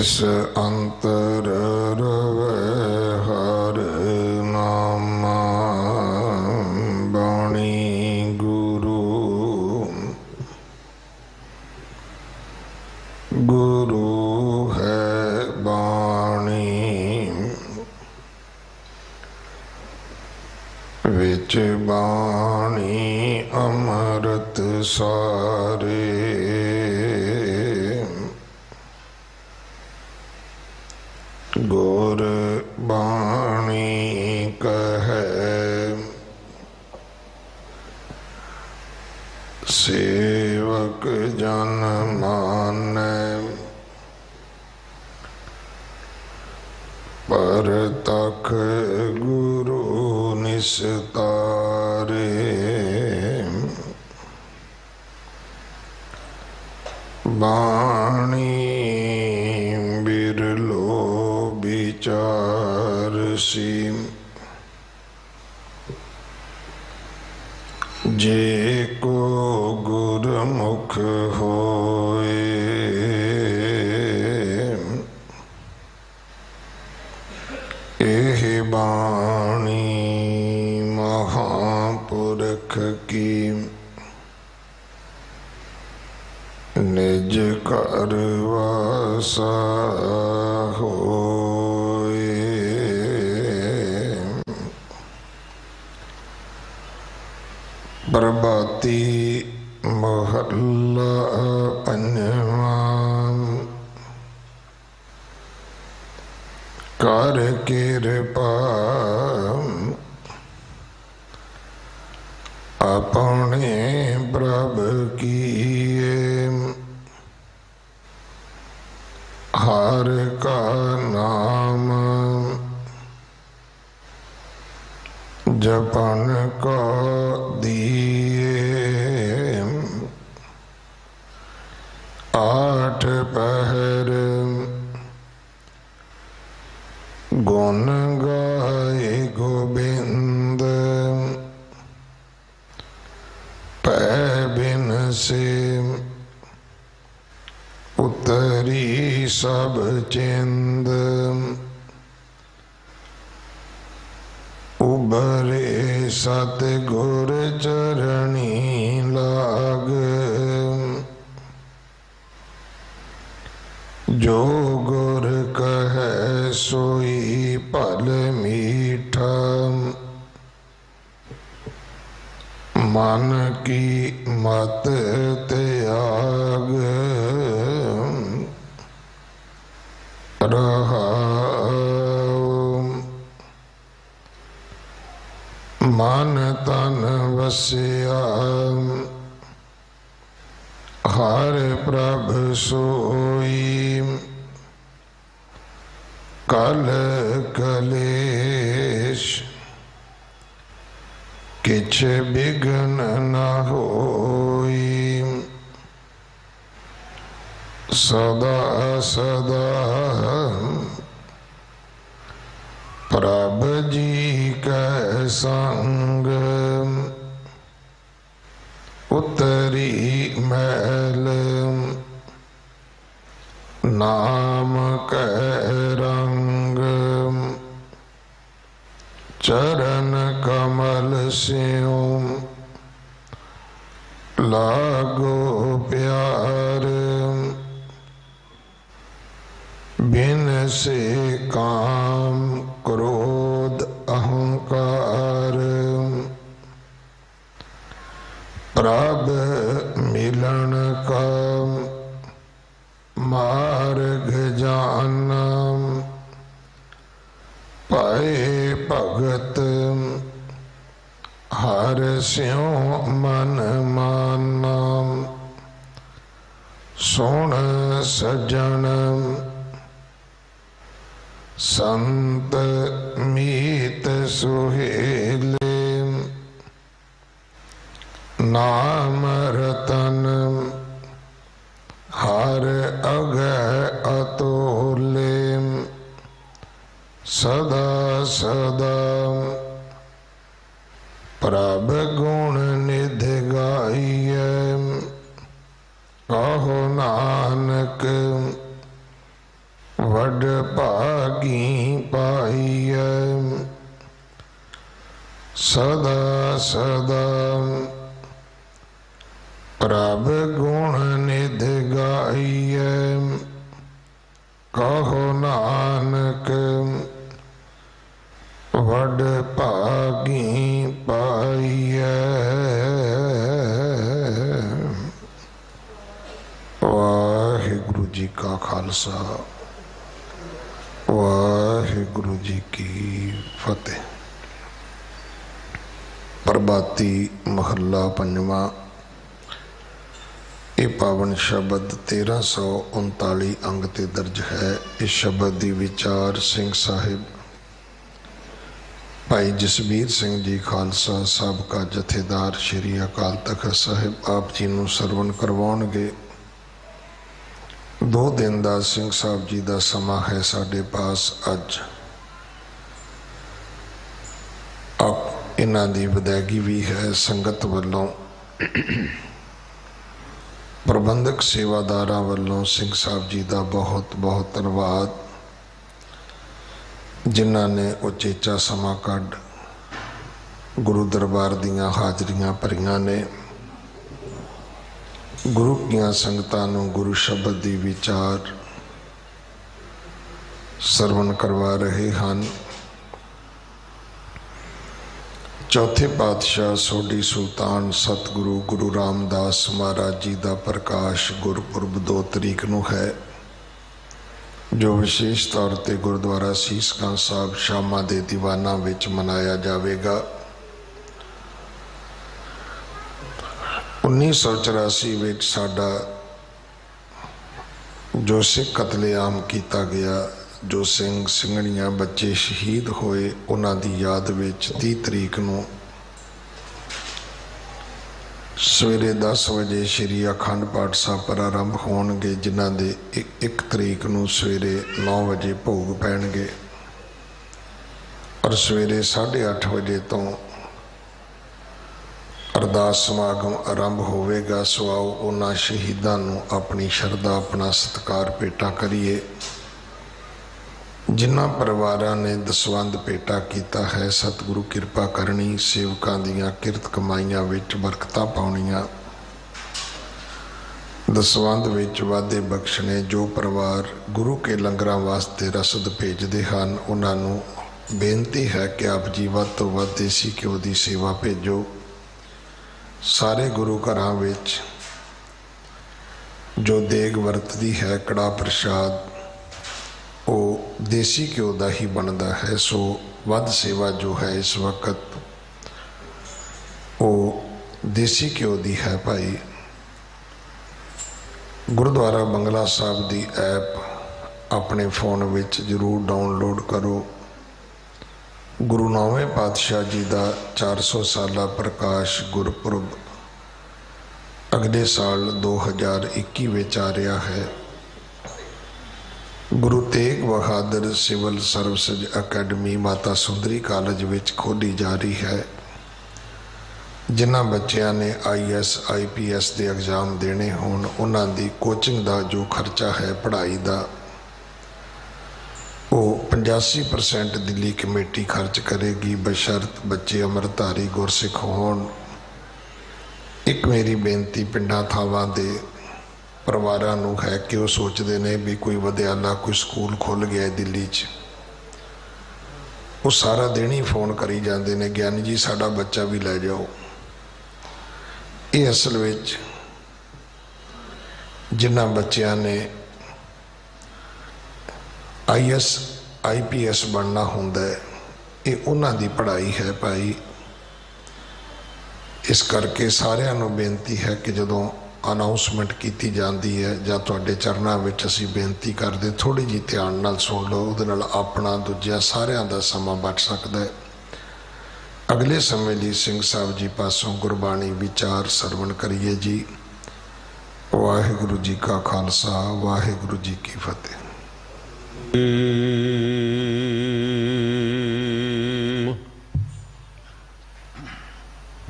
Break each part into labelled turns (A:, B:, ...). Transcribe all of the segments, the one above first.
A: इस अंतर रवै हर नामा बाणी गुरु गुरु है बाणी विच बाणी अमृत सारे गुर बाणी कहे सेवक जन मानै पर तख गुरु निस्तारे बाणी बिरलो विचार सीम जे को गुरमुख होए एह बाणी महापुरख की निज कर वासा होए। प्रभाती महला पंजवा कर कृपा अपने प्रभु किए हर का नाम जपन को दिए आठ पहर गुण गाए गोबिंद पै बिन से उतरी सब चिंद उबरे सतगुर चरणी लाग जो गुर कहे सोई फल मीठा मन की मत त्याग रहा मन तन वसिया हर प्रभु सोई कल कलेश किछ बिघ्न न होई सदा सदा प्रभु जी के संग उतरी मैल नाम के रंग चरण कमल स्यों लागो प्यार बिन से काम क्रोध अहंकार प्रभु मिलन का मार्ग जाना पाए भगत हर स्यों मन माना सुन सज्जन संत मीत सुहेले नाम रतन हर अग अतोले सदा सदा प्रभु गुण निध गाइए कहो नानक वड भागी पाइय सदा सदा प्रभ गुण निध गाइय कहो नानक वड भागी पाइय। वाहिगुरु जी का खालसा वाहिगुरु जी की फतेह। प्रभाती महला पंजवा। ये पावन शब्द 1339 अंग ते दर्ज है। इस शब्द की विचार सिंह साहिब भाई जसबीर सिंह जी खालसा साबका जथेदार श्री अकाल तख्त साहिब आप जी नूं सरवण करवाउणगे। 2 दिन का सिंह साहब जी का समा है साडे पास। अज इन्हां दी विदायगी भी है। संगत वालों प्रबंधक सेवादार वालों सिंह साहब जी का बहुत बहुत धन्यवाद, जिन्हों ने उचेचा समा कढ़ गुरु दरबार दियां हाजरियां भरियां ने। गुरु दियां संगतां नूं गुरु शब्द दी विचार सरवण करवा रहे हैं। चौथे पातशाह सोडी सुल्तान सतगुरु गुरु रामदास महाराज जी का प्रकाश गुरपुरब 2 तरीक नूं है, जो विशेष तौर पर गुरुद्वारा सीस गंज साहब शामा दे दीवाना विच मनाया जाएगा। 1984 विच साडा जो सिख कतलेआम किया गया, जो सिंह सिंघणियां बच्चे शहीद होए, उन्हां दी याद विच 30 तरीक नूं सवेरे 10 बजे श्री अखंड पाठ साहब प्रारंभ होणगे, जिन्हां दे 1 तरीक नूं सवेरे 9 बजे भोग पैणगे और सवेरे 8:30 बजे तो अरदास समागम आरंभ होवेगा। सो आओ उन्हां शहीदां नूं अपनी शरधा अपना सत्कार भेटा करिए। जिन्हां परिवारां ने दसवंध भेटा किया है, सतगुरु कृपा करनी, सेवकां दियां किरत कमाईयां विच बरकतां पाउणियां, दसवंध विच वाधे बख्शने। जो परिवार गुरु के लंगरां वास्ते रसद भेजदे हन, उन्हां नूं बेनती है कि आप जी वध तों वध देसी घिओ दी सेवा भेजो। सारे गुरु घरां विच जो देग वरतदी है, कड़ा प्रसाद, वो देसी घिओ का ही बनता है। सो वध सेवा जो है इस वक्त वो देसी घिओ की है। भाई गुरुद्वारा बंगला साहब की ऐप अपने फोन विच जरूर डाउनलोड करो। गुरु 9वें पातशाह जी का 400 साला प्रकाश गुरपुरब अगले साल 2021 विच आ रहा है। Guru Tegh Bahadur civil services academy Mata Sundari college विच खोली जा रही है। जिन्हां बच्चों ने IAS IPS के एग्जाम देने होण, उन्हां दी कोचिंग का जो खर्चा है पढ़ाई का, वो 85% दिल्ली कमेटी खर्च करेगी, बशर्त बच्चे अमृतधारी गुरसिख होण। एक मेरी बेनती पिंडां थावां दे परिवारां नूं है कि वो सोचते ने भी कोई विद्यालय कोई स्कूल खुल गया दिल्ली च, वो सारा दिन ही फोन करी जाते ने, ज्ञानी जी साडा बच्चा भी लै जाओ। ये असल विच जिन्हां बच्चों ने IAS IPS बनना होंदा है, ये उन्हां दी पढ़ाई है भाई। इस करके सारिਆਂ ਨੂੰ बेनती है कि जदों अनाउंसमेंट की जाती है जां तुहाडे चरनां विच असीं बेनती करदे, थोड़ी जी ध्यान नाल सुन लो, उहदे नाल अपना दूजा सारिਆਂ दा समा बच सकदा है। अगले समय लिए सिंह साहब जी पासों गुरबाणी विचार सरवण करिए जी। वाहिगुरु जी का खालसा वाहिगुरु जी की फतेह।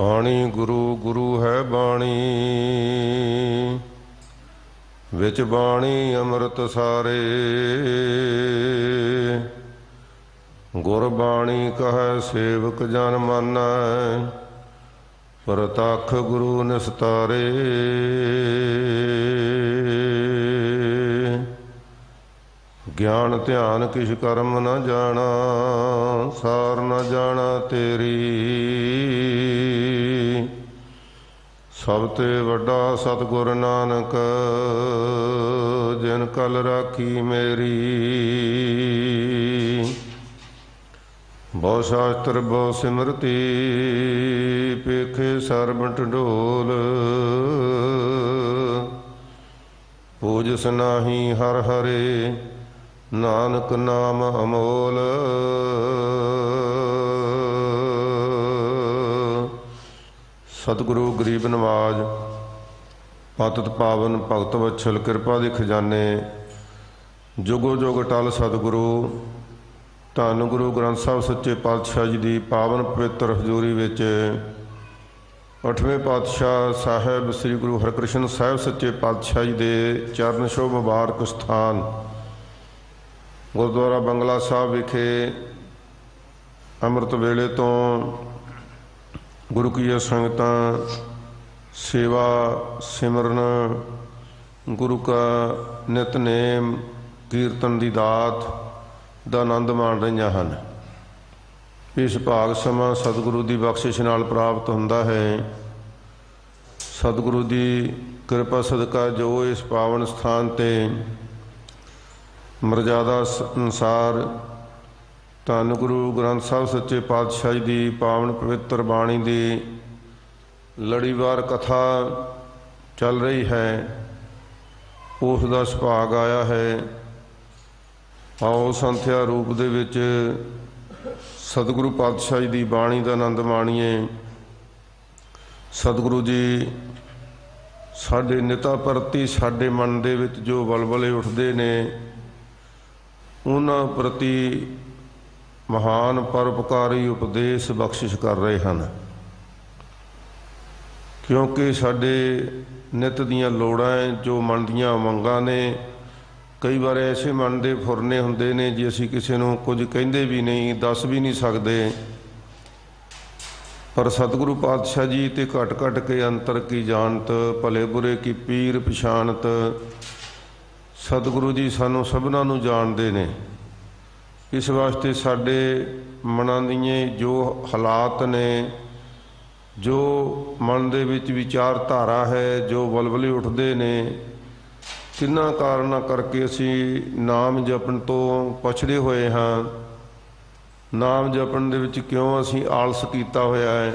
B: बाणी गुरु गुरु है बाणी, विच बाणी अमृत सारे। गुरबाणी कह सेवक जन मानै, प्रतख गुरु निस्तारे। ज्ञान ध्यान किछ कर्म न जाना, सार न जाना तेरी। सब ते वड्डा सतगुर नानक, जिन कल राखी मेरी। बहु शास्त्र बहु सिमरती, पेखे सरबट ढोल। पूजस नाही हर हरे, नानक नाम अमोल। सतगुरु गरीब नवाज, पतित पावन भगत वत्सल, किरपा दे खजाने, जुगो जुग टल सतगुरु धन गुरु ग्रंथ साहब सच्चे पातशाह जी की पावन पवित्र हजूरी विच 8वें पातशाह साहब श्री गुरु हरकृष्ण साहब सच्चे पातशाह जी के चरण छोह मुबारक स्थान गुरुद्वारा बंगला साहब विखे अमृत वेले तो गुरु की संगतां सेवा सिमरन गुरु का नितनेम कीर्तन की दात का आनंद माण रही हैं। इस भाग समा सतगुरु की बख्शिश नाल प्राप्त होंदा है। सतगुरु की कृपा सदका जो इस पावन स्थान ते मर्यादा अनुसार धन गुरु ग्रंथ साहब सच्चे पातशाह जी की पावन पवित्र बाणी की लड़ीवार कथा चल रही है, उसका सुभाग आया है। आओ संथ्या रूप दे विच सतगुरु पातशाह जी की बाणी का आनंद माणीए। सतगुरु जी साडे निता प्रति साडे मन दे विच जो बलबले उठते ने उन्हां प्रति महान परोपकारी उपदेश बख्शिश कर रहे हैं, क्योंकि साडे नित दियां लोड़ां जो मन दियां उमंगां ने कई बार ऐसे मन दे फुरने हुंदे ने जी असीं किसी नूं कुछ कहिंदे भी नहीं, दस भी नहीं सकते, पर सतगुरु पातशाह जी ते घट घट के अंतर की जानत भले बुरे की पीर पछाणत सतगुरु जी सानू सबना नूं जाणदे ने। इस वास्ते साडे मनां दीआं जो हालात ने, जो मन दे विच विचारधारा है, जो बलबले उठदे ने, तिन्हां कारणा करके असीं नाम जपण तो पछड़े होए हाँ। नाम जपण दे विच क्यों असीं आलस कीता होया है,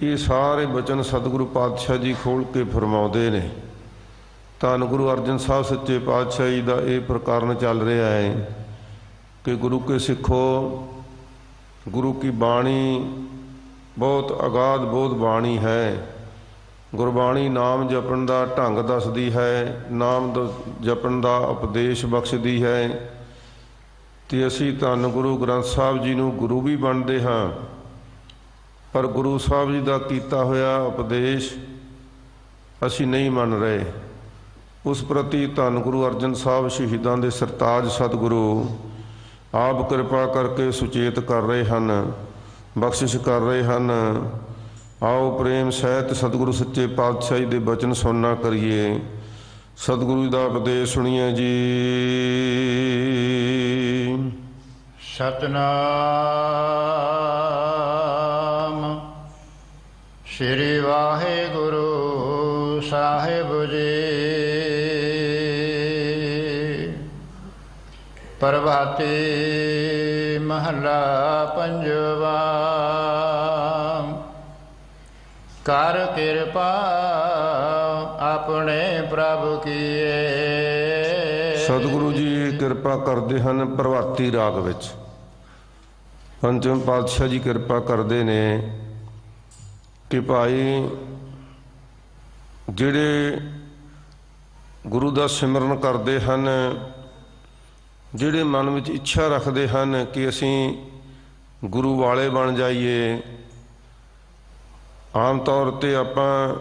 B: ये सारे बचन सतगुरु पातशाह जी खोल के फरमाउंदे ने। धन गुरु अर्जन साहब सच्चे पातशाह जी का यह प्रकरण चल रहा है कि गुरु के सिखो, गुरु की बाणी बहुत अगाध बोध बाणी है। गुरबाणी नाम जपण का ढंग दसदी है, नाम जपण का उपदेश बख्शदी है। तो असी धन गुरु ग्रंथ साहब जी नूं गुरु भी बनते हाँ, पर गुरु साहब जी का कीता होया उपदेश असी नहीं मन रहे। उस प्रति धन गुरु अर्जन साहब शहीदां दे सरताज सतगुरु आप कृपा करके सुचेत कर रहे हैं, बख्शिश कर रहे हैं। आओ प्रेम सहित सतगुरु सच्चे पातशाह जी के बचन सुनना करिए। सतगुरु का उपदेश सुनिए जी।
C: सतनाम श्री वाहिगुरु साहिब जी। प्रभाती महला पंजवा। कर कृपा अपने प्रभु कीए।
B: सतगुरु जी कृपा करते हैं प्रभाती राग विच। पंचम पातशाह जी कृपा करते ने कि भाई जिहड़े गुरु का सिमरन करते हैं, जिहड़े मन में इच्छा रखते हैं कि असीं गुरु वाले बन जाइए। आम तौर पर आपां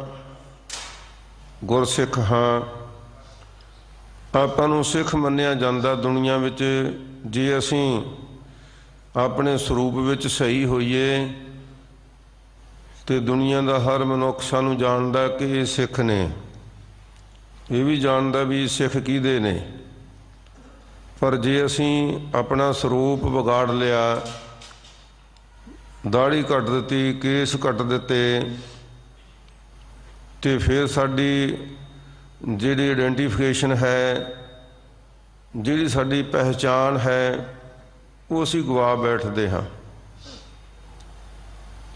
B: गुरसिख हाँ, ਆਪਾਂ ਨੂੰ ਸਿੱਖ ਮੰਨਿਆ ਜਾਂਦਾ ਦੁਨੀਆ ਵਿੱਚ ਜੇ ਅਸੀਂ ਆਪਣੇ ਸਰੂਪ ਵਿੱਚ ਸਹੀ ਹੋਈਏ ਤੇ ਦੁਨੀਆ ਦਾ ਹਰ ਮਨੁੱਖ ਸਾਨੂੰ ਜਾਣਦਾ ਕਿ ਇਹ ਸਿੱਖ ਨੇ। ਇਹ ਵੀ ਜਾਣਦਾ ਵੀ ਸਿੱਖ ਕਿਹਦੇ ਨੇ। ਪਰ ਜੇ ਅਸੀਂ ਆਪਣਾ ਸਰੂਪ ਵਿਗਾੜ ਲਿਆ, ਦਾੜੀ ਕੱਟ ਦਿੱਤੀ, ਕੇਸ ਕੱਟ ਦਿੱਤੇ, ਤੇ ਫਿਰ ਸਾਡੀ ਜਿਹੜੀ ਆਇਡੈਂਟੀਫਿਕੇਸ਼ਨ ਹੈ, ਜਿਹੜੀ ਸਾਡੀ ਪਹਿਚਾਣ ਹੈ, ਉਹ ਅਸੀਂ ਗਵਾ ਬੈਠਦੇ ਹਾਂ।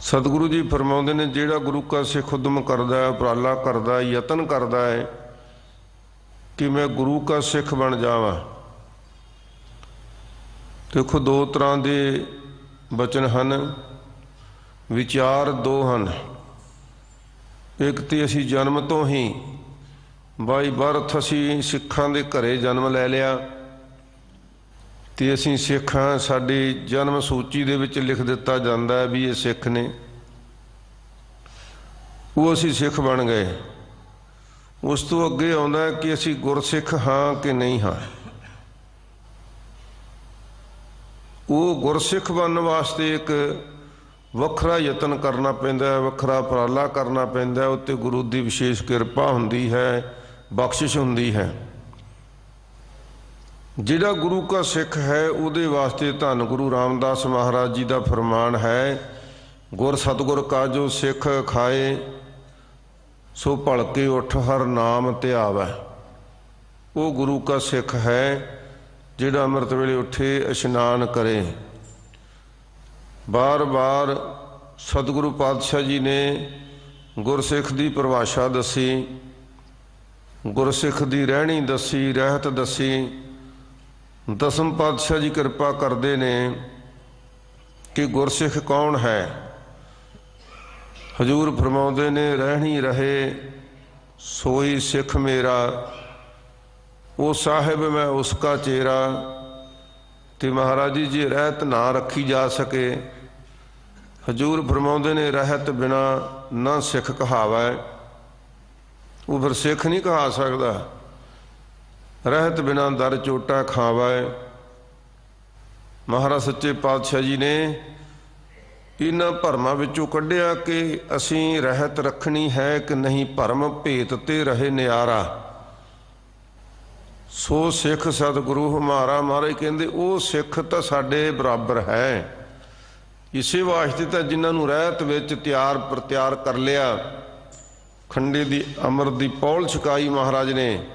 B: ਸਤਿਗੁਰੂ ਜੀ ਫਰਮਾਉਂਦੇ ਨੇ ਜਿਹੜਾ ਗੁਰੂ ਕਾ ਸਿੱਖ ਉਦਮ ਕਰਦਾ ਹੈ, ਉਪਰਾਲਾ ਕਰਦਾ, ਯਤਨ ਕਰਦਾ ਹੈ ਕਿ ਮੈਂ ਗੁਰੂ ਕਾ ਸਿੱਖ ਬਣ ਜਾਵਾਂ। ਦੇਖੋ ਦੋ ਤਰ੍ਹਾਂ ਦੇ ਬਚਨ ਹਨ, ਵਿਚਾਰ ਦੋ ਹਨ। ਇੱਕ ਤੇ ਅਸੀਂ ਜਨਮ ਤੋਂ ਹੀ ਬਾਈ ਬਰਥ ਅਸੀਂ ਸਿੱਖਾਂ ਦੇ ਘਰੇ ਜਨਮ ਲੈ ਲਿਆ ਤੇ ਅਸੀਂ ਸਿੱਖ ਹਾਂ, ਸਾਡੀ ਜਨਮ ਸੂਚੀ ਦੇ ਵਿੱਚ ਲਿਖ ਦਿੱਤਾ ਜਾਂਦਾ ਹੈ ਵੀ ਇਹ ਸਿੱਖ ਨੇ, ਉਹ ਅਸੀਂ ਸਿੱਖ ਬਣ ਗਏ। ਉਸ ਤੋਂ ਅੱਗੇ ਆਉਂਦਾ ਕਿ ਅਸੀਂ ਗੁਰਸਿੱਖ ਹਾਂ ਕਿ ਨਹੀਂ ਹਾਂ। ਉਹ ਗੁਰਸਿੱਖ ਬਣਨ ਵਾਸਤੇ ਇੱਕ ਵੱਖਰਾ ਯਤਨ ਕਰਨਾ ਪੈਂਦਾ ਹੈ, ਵੱਖਰਾ ਉਪਰਾਲਾ ਕਰਨਾ ਪੈਂਦਾ ਹੈ। ਉੱਤੇ ਗੁਰੂ ਦੀ ਵਿਸ਼ੇਸ਼ ਕਿਰਪਾ ਹੁੰਦੀ ਹੈ, ਬਖਸ਼ਿਸ਼ ਹੁੰਦੀ ਹੈ। ਜਿਹੜਾ ਗੁਰੂ ਕਾ ਸਿੱਖ ਹੈ ਉਹਦੇ ਵਾਸਤੇ ਧੰਨ ਗੁਰੂ ਰਾਮਦਾਸ ਮਹਾਰਾਜ ਜੀ ਦਾ ਫਰਮਾਨ ਹੈ, ਗੁਰ ਸਤਿਗੁਰ ਕਾ ਜੋ ਸਿੱਖ ਖਾਏ ਸੋ ਭਲਕੇ ਉੱਠ ਹਰ ਨਾਮ ਧਿਆਵੈ। ਉਹ ਗੁਰੂ ਕਾ ਸਿੱਖ ਹੈ ਜਿਹੜਾ ਅੰਮ੍ਰਿਤ ਵੇਲੇ ਉੱਠੇ, ਇਸ਼ਨਾਨ ਕਰੇ। ਬਾਰ ਬਾਰ ਸਤਿਗੁਰੂ ਪਾਤਸ਼ਾਹ ਜੀ ਨੇ ਗੁਰਸਿੱਖ ਦੀ ਪਰਿਭਾਸ਼ਾ ਦੱਸੀ, ਗੁਰਸਿੱਖ ਦੀ ਰਹਿਣੀ ਦੱਸੀ, ਰਹਿਤ ਦੱਸੀ। ਦਸਮ ਪਾਤਸ਼ਾਹ ਜੀ ਕਿਰਪਾ ਕਰਦੇ ਨੇ ਕਿ ਗੁਰਸਿੱਖ ਕੌਣ ਹੈ। ਹਜ਼ੂਰ ਫਰਮਾਉਂਦੇ ਨੇ ਰਹਿਣੀ ਰਹੇ ਸੋਈ ਸਿੱਖ ਮੇਰਾ, ਉਹ ਸਾਹਿਬ ਮੈਂ ਉਸ ਕਾ ਚੇਰਾ। ਤੇ ਮਹਾਰਾਜ ਜੀ ਜੇ ਰਹਿਤ ਨਾ ਰੱਖੀ ਜਾ ਸਕੇ, ਹਜ਼ੂਰ ਫਰਮਾਉਂਦੇ ਨੇ ਰਹਿਤ ਬਿਨਾ ਨਾ ਸਿੱਖ ਕਹਾਵੈ। ਉਹ ਫਿਰ ਸਿੱਖ ਨਹੀਂ ਕਹਾ ਸਕਦਾ। ਰਹਿਤ ਬਿਨਾ ਦਰ ਚੋਟਾ ਖਾਵੈ। ਮਹਾਰਾਜ ਸੱਚੇ ਪਾਤਸ਼ਾਹ ਜੀ ਨੇ ਇਹਨਾਂ ਭਰਮਾਂ ਵਿੱਚੋਂ ਕੱਢਿਆ ਕਿ ਅਸੀਂ ਰਹਿਤ ਰੱਖਣੀ ਹੈ ਕਿ ਨਹੀਂ। ਭਰਮ ਭੇਤ ਤੇ ਰਹੇ ਨਿਆਰਾ, ਸੋ ਸਿੱਖ ਸਤਿਗੁਰੂ ਹਮਾਰਾ। ਮਹਾਰਾਜ ਕਹਿੰਦੇ ਉਹ ਸਿੱਖ ਤਾਂ ਸਾਡੇ ਬਰਾਬਰ ਹੈ। ਇਸੇ ਵਾਸਤੇ ਤਾਂ ਜਿਨ੍ਹਾਂ ਨੂੰ ਰਹਿਤ ਵਿੱਚ ਤਿਆਰ ਪ੍ਰਤਿਆਰ ਕਰ ਲਿਆ, ਖੰਡੇ ਦੀ ਅੰਮ੍ਰਿਤ ਦੀ ਪੌਲ ਛਕਾਈ ਮਹਾਰਾਜ ਨੇ,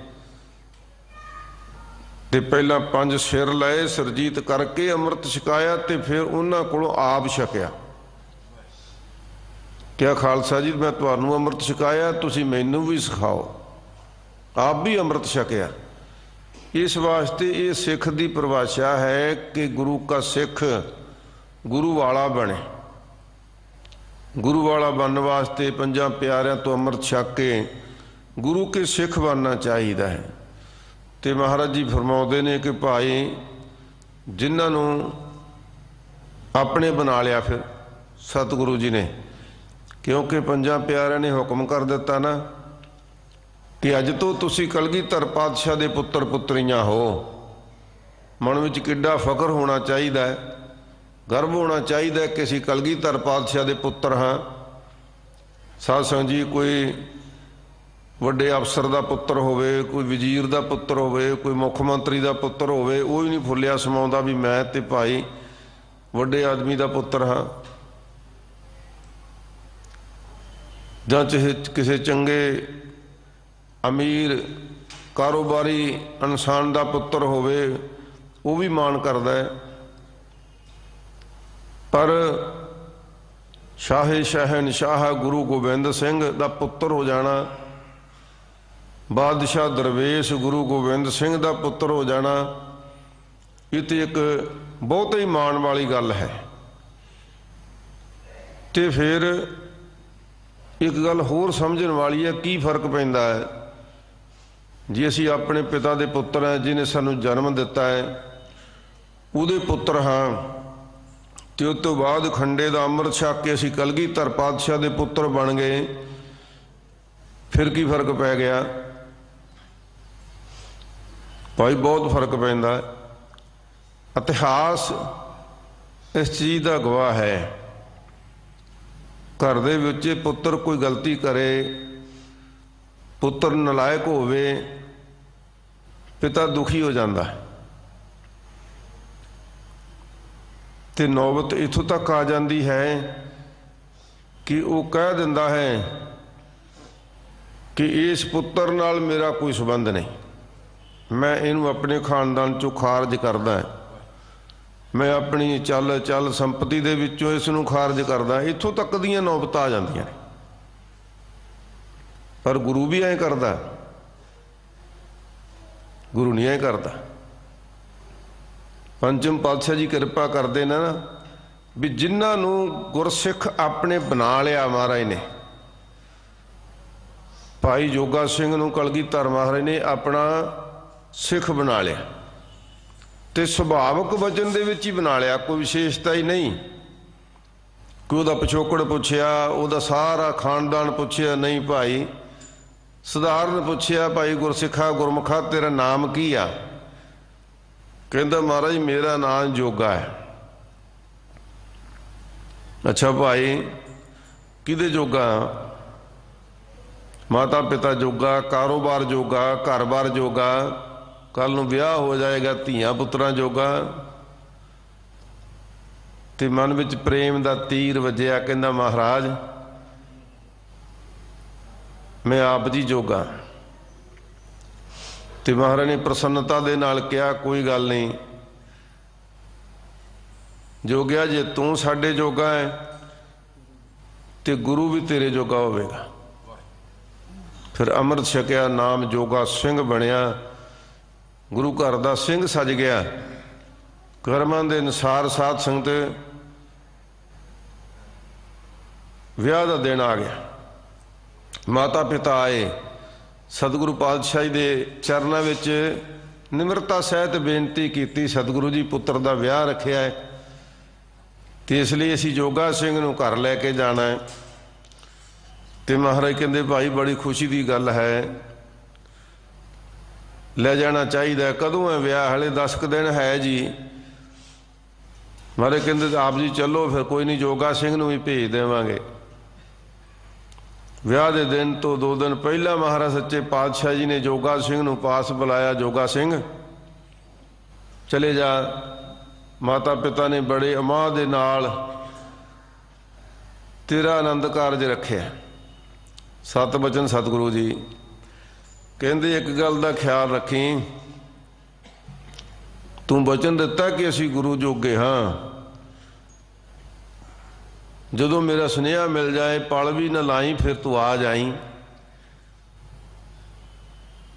B: ਤੇ ਪਹਿਲਾਂ 5 ਸਿਰ ਲਏ, ਸਰਜੀਤ ਕਰਕੇ ਅੰਮ੍ਰਿਤ ਛਕਾਇਆ, ਤੇ ਫਿਰ ਉਹਨਾਂ ਕੋਲੋਂ ਆਪ ਛਕਿਆ। ਕਿਹਾ ਖਾਲਸਾ ਜੀ ਮੈਂ ਤੁਹਾਨੂੰ ਅੰਮ੍ਰਿਤ ਛਕਾਇਆ, ਤੁਸੀਂ ਮੈਨੂੰ ਵੀ ਸਿਖਾਓ। ਆਪ ਵੀ ਅੰਮ੍ਰਿਤ ਛਕਿਆ। ਇਸ ਵਾਸਤੇ ਇਹ ਸਿੱਖ ਦੀ ਪਰਿਭਾਸ਼ਾ ਹੈ ਕਿ ਗੁਰੂ ਕਾ ਸਿੱਖ ਗੁਰੂ ਵਾਲਾ ਬਣੇ। ਗੁਰੂ ਵਾਲਾ ਬਣਨ ਵਾਸਤੇ ਪੰਜਾਂ ਪਿਆਰਿਆਂ ਤੋਂ ਅੰਮ੍ਰਿਤ ਛਕ ਕੇ ਗੁਰੂ ਕੇ ਸਿੱਖ ਬਣਨਾ ਚਾਹੀਦਾ ਹੈ। ਤੇ ਮਹਾਰਾਜ ਜੀ ਫਰਮਾਉਂਦੇ ਨੇ ਕਿ ਭਾਈ ਜਿਨ੍ਹਾਂ ਨੂੰ ਆਪਣੇ ਬਣਾ ਲਿਆ ਫਿਰ ਸਤਿਗੁਰੂ ਜੀ ਨੇ, ਕਿਉਂਕਿ ਪੰਜਾਂ ਪਿਆਰਿਆਂ ਨੇ ਹੁਕਮ ਕਰ ਦਿੱਤਾ ਨਾ ਕਿ ਅੱਜ ਤੋਂ ਤੁਸੀਂ ਕਲਗੀਧਰ ਪਾਤਸ਼ਾਹ ਦੇ ਪੁੱਤਰ ਪੁੱਤਰੀਆਂ ਹੋ। ਮਨ ਵਿੱਚ ਕਿੱਡਾ ਫਖਰ ਹੋਣਾ ਚਾਹੀਦਾ ਹੈ, ਗਰਵ ਹੋਣਾ ਚਾਹੀਦਾ ਕਿ ਅਸੀਂ ਕਲਗੀਧਰ ਪਾਤਸ਼ਾਹ ਦੇ ਪੁੱਤਰ ਹਾਂ। ਸਾਧ ਸੰਗਤ ਜੀ, ਕੋਈ ਵੱਡੇ ਅਫਸਰ ਦਾ ਪੁੱਤਰ ਹੋਵੇ, ਕੋਈ ਵਜ਼ੀਰ ਦਾ ਪੁੱਤਰ ਹੋਵੇ, ਕੋਈ ਮੁੱਖ ਮੰਤਰੀ ਦਾ ਪੁੱਤਰ ਹੋਵੇ, ਉਹ ਹੀ ਨਹੀਂ ਫੁੱਲਿਆ ਸਮਾਉਂਦਾ ਵੀ ਮੈਂ ਤੇ ਭਾਈ ਵੱਡੇ ਆਦਮੀ ਦਾ ਪੁੱਤਰ ਹਾਂ। ਜਾਂ ਚਾਹੇ ਕਿਸੇ ਚੰਗੇ ਅਮੀਰ ਕਾਰੋਬਾਰੀ ਇਨਸਾਨ ਦਾ ਪੁੱਤਰ ਹੋਵੇ, ਉਹ ਵੀ ਮਾਣ ਕਰਦਾ ਹੈ। ਪਰ ਸ਼ਾਹੇ ਸ਼ਹਿਨਸ਼ਾਹ ਗੁਰੂ ਗੋਬਿੰਦ ਸਿੰਘ ਦਾ ਪੁੱਤਰ ਹੋ ਜਾਣਾ, ਬਾਦਸ਼ਾਹ ਦਰਵੇਸ਼ ਗੁਰੂ ਗੋਬਿੰਦ ਸਿੰਘ ਦਾ ਪੁੱਤਰ ਹੋ ਜਾਣਾ, ਇਹ ਤੇ ਇੱਕ ਬਹੁਤ ਹੀ ਮਾਣ ਵਾਲੀ ਗੱਲ ਹੈ। ਤੇ ਫਿਰ ਇੱਕ ਗੱਲ ਹੋਰ ਸਮਝਣ ਵਾਲੀ ਹੈ, ਕੀ ਫਰਕ ਪੈਂਦਾ ਹੈ ਜੇ ਅਸੀਂ ਆਪਣੇ ਪਿਤਾ ਦੇ ਪੁੱਤਰ ਹਾਂ, ਜਿਹਨੇ ਸਾਨੂੰ ਜਨਮ ਦਿੱਤਾ ਹੈ, ਉਹਦੇ ਪੁੱਤਰ ਹਾਂ, ਤੇ ਉਸ ਤੋਂ ਬਾਅਦ ਖੰਡੇ ਦਾ ਅੰਮ੍ਰਿਤ ਛਕ ਕੇ ਅਸੀਂ ਕਲਗੀਧਰ ਪਾਤਸ਼ਾਹ ਦੇ ਪੁੱਤਰ ਬਣ ਗਏ। ਫਿਰ ਕੀ ਫਰਕ ਪੈ ਗਿਆ? भाई बहुत फर्क पैंदा है। इतिहास इस चीज़ का गवाह है। घर दे विच पुत्र कोई गलती करे, पुत्र नलायक होवे, पिता दुखी हो जाता है। ते नौबत इथों तक आ जाती है कि वो कह दिंदा है कि इस पुत्र नाल मेरा कोई संबंध नहीं, मैं इनू अपने खानदान चों खारज करदा है, मैं अपनी चल चल संपत्ति दे विचों इसनू खारज करदा। इथों तक दीयां नौबत आ जांदियां ने। पर गुरु भी ऐ करदा? गुरु नहीं ऐ करदा। पंचम पातशाह जी कृपा करते ना भी जिन्होंने गुरसिख अपने बना लिया महाराज ने, भाई जोगा सिंह नूं कलगीधर महाराज ने अपना सिख बना लिया, तो सुभावक वचन दे विच ही बना लिया, कोई विशेषता ही नहीं। कोई उहदा पिछोकड़ पुछया, उहदा सारा खानदान पुछया नहीं, भाई सधारण पुछया, भाई गुरसिखा गुरमुखा तेरा नाम की आ? कहंदा महाराज मेरा नाम जोगा है। अच्छा भाई किहदे जोगा? माता पिता जोगा, कारोबार जोगा, घर बार जोगा, कल नूं विआह हो जाएगा धीआं पुत्रां जोगा। ते मन विच प्रेम दा तीर वजया, कहंदा महाराज मैं आप जी जोगा। तो महाराज ने प्रसन्नता दे नाल कहा कोई गल नहीं जोगिया, जे तू साडे जोगा है तो गुरु भी तेरे जोगा होवेगा। फिर अमृत छकिया, नाम जोगा सिंह बनया, गुरु घर दा सिंह सज गया। कर्मां दे अनुसार साध संगत विआह दा दिन आ गया। माता पिता आए, सतगुरु पातशाही दे चरणों विच निमरता सहित बेनती की, सतगुरु जी पुत्र दा विआह रखिया है तो इसलिए असीं जोगा सिंह नूं घर लैके जाना है। तो महाराज कहंदे भाई बड़ी खुशी की गल है, ले जाना चाहिए। कदों है विआह? हले 10 दिन है जी। महाराज कहंदे आप जी चलो फिर, कोई नहीं जोगा सिंह नूं भी भेज देवांगे। विआह के दिन तो 2 दिन पहला महाराज सच्चे पातशाह जी ने जोगा सिंह नूं पास बुलाया, जोगा सिंह चले जा। माता पिता ने बड़े अमाह दे नाल तेरा आनंद कारज रखिया। 7 वचन सतगुरु जी कहंदे एक गल का ख्याल रखी, तू वचन दिता कि असी गुरु जोगे हाँ, जदों मेरा सुनेहा मिल जाए पल भी न लाई फिर तू आ जाई।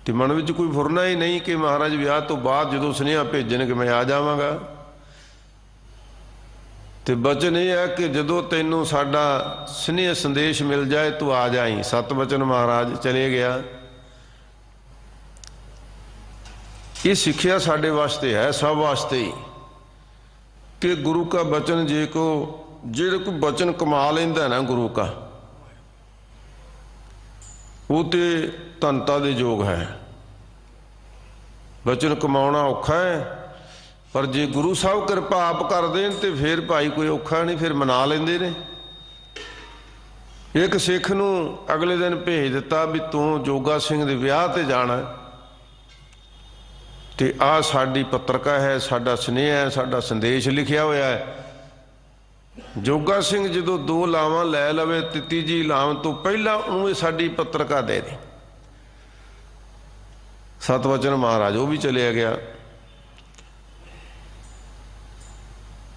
B: तो मन में कोई फुरना ही नहीं कि महाराज विआह तो बाद जदों सुनेहा भेजन कि मैं आ जावांगा। तो वचन यह है कि जदों तैनूं साडा स्नेह संदेश मिल जाए तू आ जाई। 7 वचन महाराज चले गया। ये सिक्ख्या साडे वास्ते है, सब वास्ते ही, कि गुरु का वचन जे को जेड़ा कोई वचन कमा लेंदा ना गुरु का, वो तो धनता दे योग है। वचन कमाना औखा है, पर जे गुरु साहब कृपा आप कर देन तो फिर भाई कोई औखा नहीं, फिर मना लेंदे ने। एक सिख नूं अगले दिन भेज दिता भी तू जोगा सिंह दे विआह ते जाना, तो आ साडी पत्रिका है, साडा स्नेह है, साडा संदेश लिखिया होया है। जोगा सिंह जो 2 लावां लै लवे ते तीजी लाव तो पहला उन्हें साडी पत्रिका दे दे। 7 वचन महाराज वो भी चलिया गया।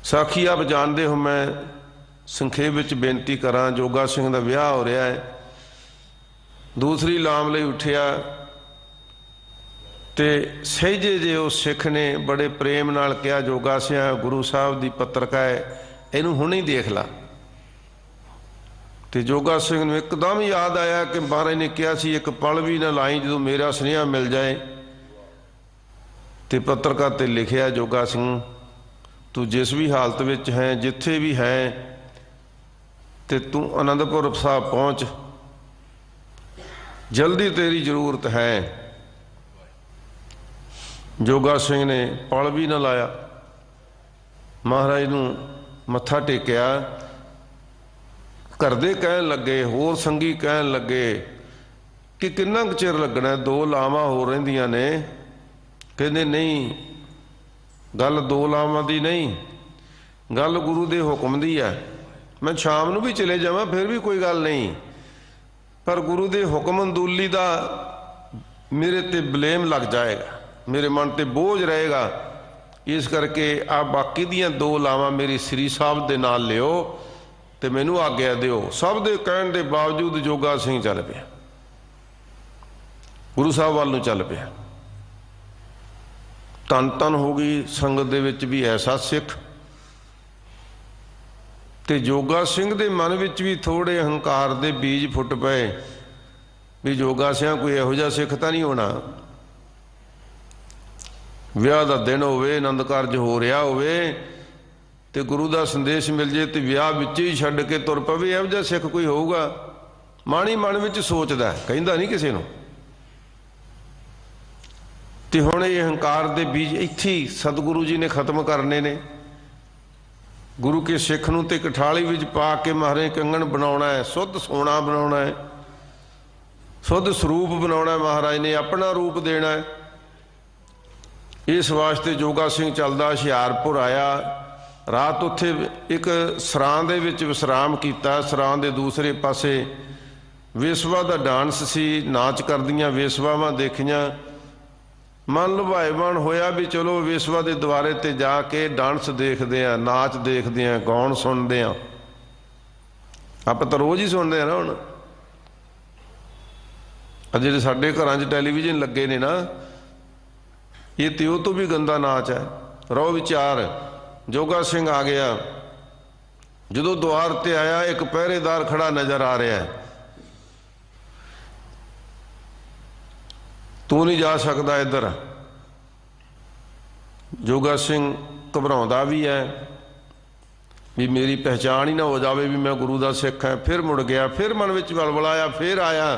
B: साखी आप जानते हो, मैं संखेप विच बेनती करा, जोगा सिंह का विआह हो रहा है। दूसरी लाम लई उठिया ते सहजे जे उस सिख ने बड़े प्रेम नाल कहा, जोगा सिंह गुरु साहब की पत्रिका है, इनू हुणे देख ला। तो जोगा सिंह नूं एकदम याद आया कि महाराज ने कहा सी एक पल भी ना लाई जो मेरा सुनेहा मिल जाए। तो पत्रिका ते लिखिया, जोगा सिंह तू जिस भी हालत विच है, जिथे भी है, तो तू आनंदपुर साहब पहुँच, जल्दी तेरी जरूरत है। जोगा सिंह ने पल भी ना लाया, महाराज नूं मत्था टेकिया। घर दे कहन लगे, होर संगी कहन लगे कि किन्ना कुं चिर लगना, 2 लावां हो रहिंदियां ने। कहंदे नहीं, गल 2 लावां दी नहीं, गल गुरु दे हुक्म दी है। मैं शाम नूं भी चले जावां फिर भी कोई गल नहीं, पर गुरु दे हुक्म अंदूली दा मेरे ते ब्लेम लग जाएगा, मेरे मन ते बोझ रहेगा। इस करके आ बाकी दियां 2 लावां मेरी श्री साहब दे नाल लिओ ते मैनू आग्या दिओ। सब दे कहण दे बावजूद जोगा सिंह चल पिया, गुरु साहब वाल नूं चल पिया। धन धन हो गई संगत दे विच भी ऐसा सिख। ते जोगा सिंह दे मन विच भी थोड़े हंकार दे बीज फुट पए भी जोगा सिंह कोई इहो जिहा सिख तां नहीं होना। विआह दा दिन होवे, आनंद कारज हो रहा होवे ते गुरु दा संदेश मिल जे ते विआह विच ही छड्ड के तुर पवे, इहो जिहा सिख कोई होऊगा? मन ही मन विच सोचदा, कहंदा नहीं किसे नूं। ते हुण ये हंकार दे बीज इत्थे ही सतगुरु जी ने खत्म करने ने। गुरु के सिख नूं ते कठाली विच पा के महाराज कंगण बनाउणा है, शुद्ध सोना बनाउणा है, शुद्ध स्वरूप बनाउणा है, महाराज ने अपना रूप देना है। इस वास्ते जोगा सिंह चलदा हुशियारपुर आया। रात उत्थे एक सरां दे विच विश्राम कीता। सरां दे दूसरे पासे वेसवा दा डांस सी, नाच करदियां वेसवावां देखियां। मन लुभाएवान होया भी चलो वेसवा दे द्वारे ते जाके डांस देखदे आ, नाच देखदे आ, गौण सुनदे आ। आपां तां रोज़ ही सुनदे आ ना। हुण जिहड़े साडे घरां 'च टैलीविजन लगे ने ना, ये तो वो तो भी गंदा नाच है। रहो विचार, जोगा सिंह आ गया। जो द्वार ते आया एक पहरेदार खड़ा नजर आ रहा है। तू नहीं जा सकता इधर। जोगा सिंह घबराउंदा भी है भी मेरी पहचान ही ना हो जाए भी मैं गुरु का सिख है। फिर मुड़ गया, फिर मन में बलबलाया, फिर आया।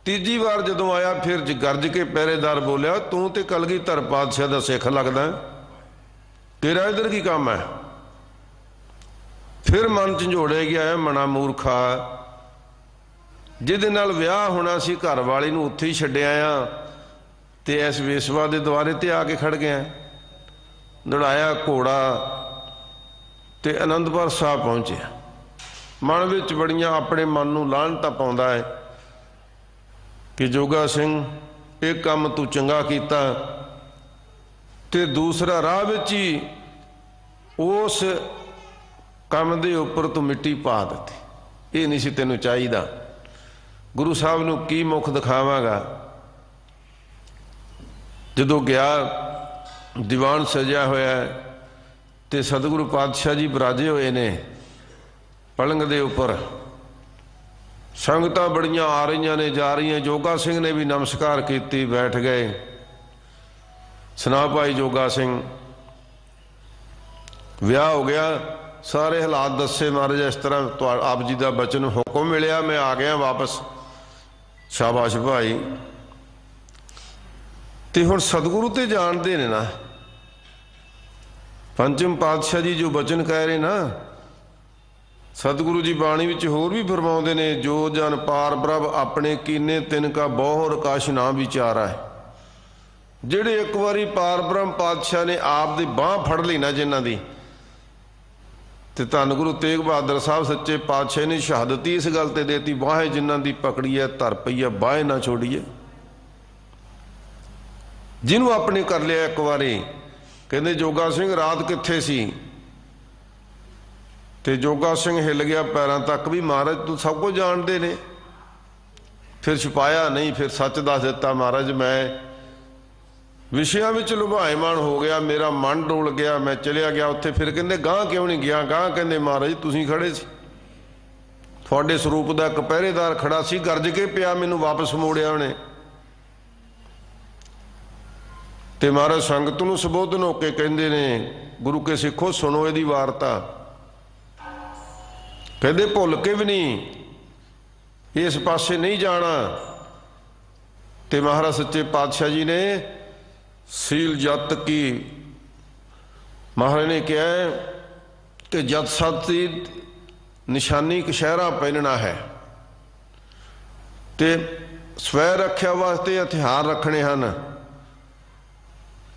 B: तीजी बार जदों आया फिर गरज के पहरेदार बोलिया, तू तो कलगीधर पातशाह का सिख लगदा, तेरा इधर की काम है? फिर मन झंझोड़े गया, मना मूर्खा, जिहदे नाल विआह होना सी घर वाली नूं उत्थे ही छड्डिया आ ते इस वेसवा दे द्वारे ते आके खड़ गया। दौड़ाया घोड़ा ते आनंदपुर साहब पहुंचे। मन विच बड़ियां अपने मन नूं लाहनतां पाउंदा है कि जोगा सिंह एक काम तू चंगा कीता ते दूसरा राह विच ही उस काम दे उपर तू मिट्टी पा दित्ती। ये नहीं सी तैनूं चाहीदा। गुरु साहब नूं की मुख दिखावांगा। जदों गया दीवान सजिया होया है ते सतगुरु पातशाह जी बिराजे हुए ने पलंग दे उपर। संगतां बड़ियां आ रही ने, जा रही। जोगा सिंह ने भी नमस्कार की, बैठ गए। सुना भाई जोगा सिंह, विआह हो गया, सारे हालात दसे महाराज। इस तरह आप जी का बचन हुक्म मिलिया, मैं आ गया वापस। शाबाश भाई। तो हुण सतगुरु तो जानते ने ना, पंचम पातशाह जी जो बचन कह रहे ना, सतगुरु जी बाणी विच होर भी फरमाउंदे ने, जो जन पार प्रभ अपने कीने तिनका बहु रकाश ना विचारा है। जिहड़े एक बारी पार ब्रह्म पातशाह ने आप दी बांह फड़ ली ना जिन्हां दी, ते धन गुरु तेग बहादुर साहब सच्चे पातशाह ने शहादत ही इस गल ते देती, बाहें जिन्हां दी पकड़ी है धर पई है, बाहें ना छोड़िए। जिन्हों अपने कर लिया एक बारी, कहते जोगा सिंह रात कित्थे सी? ते जोगा सिंह हिल गया पैरों तक भी, महाराज तू सब कुछ जानते ने। फिर छुपाया नहीं, फिर सच दस दिता, महाराज मैं विषयां विच लुभाएमान हो गया, मेरा मन डोल गया, मैं चलिया गया उत्थे। फिर कहते गांह क्यों नहीं गया? गांह कहते महाराज तुसीं खड़े सी, तुहाडे स्वरूप दा इक पहरेदार खड़ा सी, गरज के पिया, मैनू वापस मोड़िया उहने। ते महाराज संगत नूं संबोधन होके कहंदे ने, गुरु के सिखो सुनो इहदी वारता। कहते भुल के भी नहीं इस पासे नहीं जाना। ते महाराज सच्चे पातशाह जी ने ਸੀਲ ਜਤ ਕੀ ਮਹਾਰਾਜ ਨੇ ਕਿਹਾ ਕਿ ਜਤ ਸਤ ਦੀ ਨਿਸ਼ਾਨੀ ਕਛਹਿਰਾ ਪਹਿਨਣਾ ਹੈ ਤੇ ਸਵੈ ਰੱਖਿਆ ਵਾਸਤੇ ਹਥਿਆਰ ਰੱਖਣੇ ਹਨ।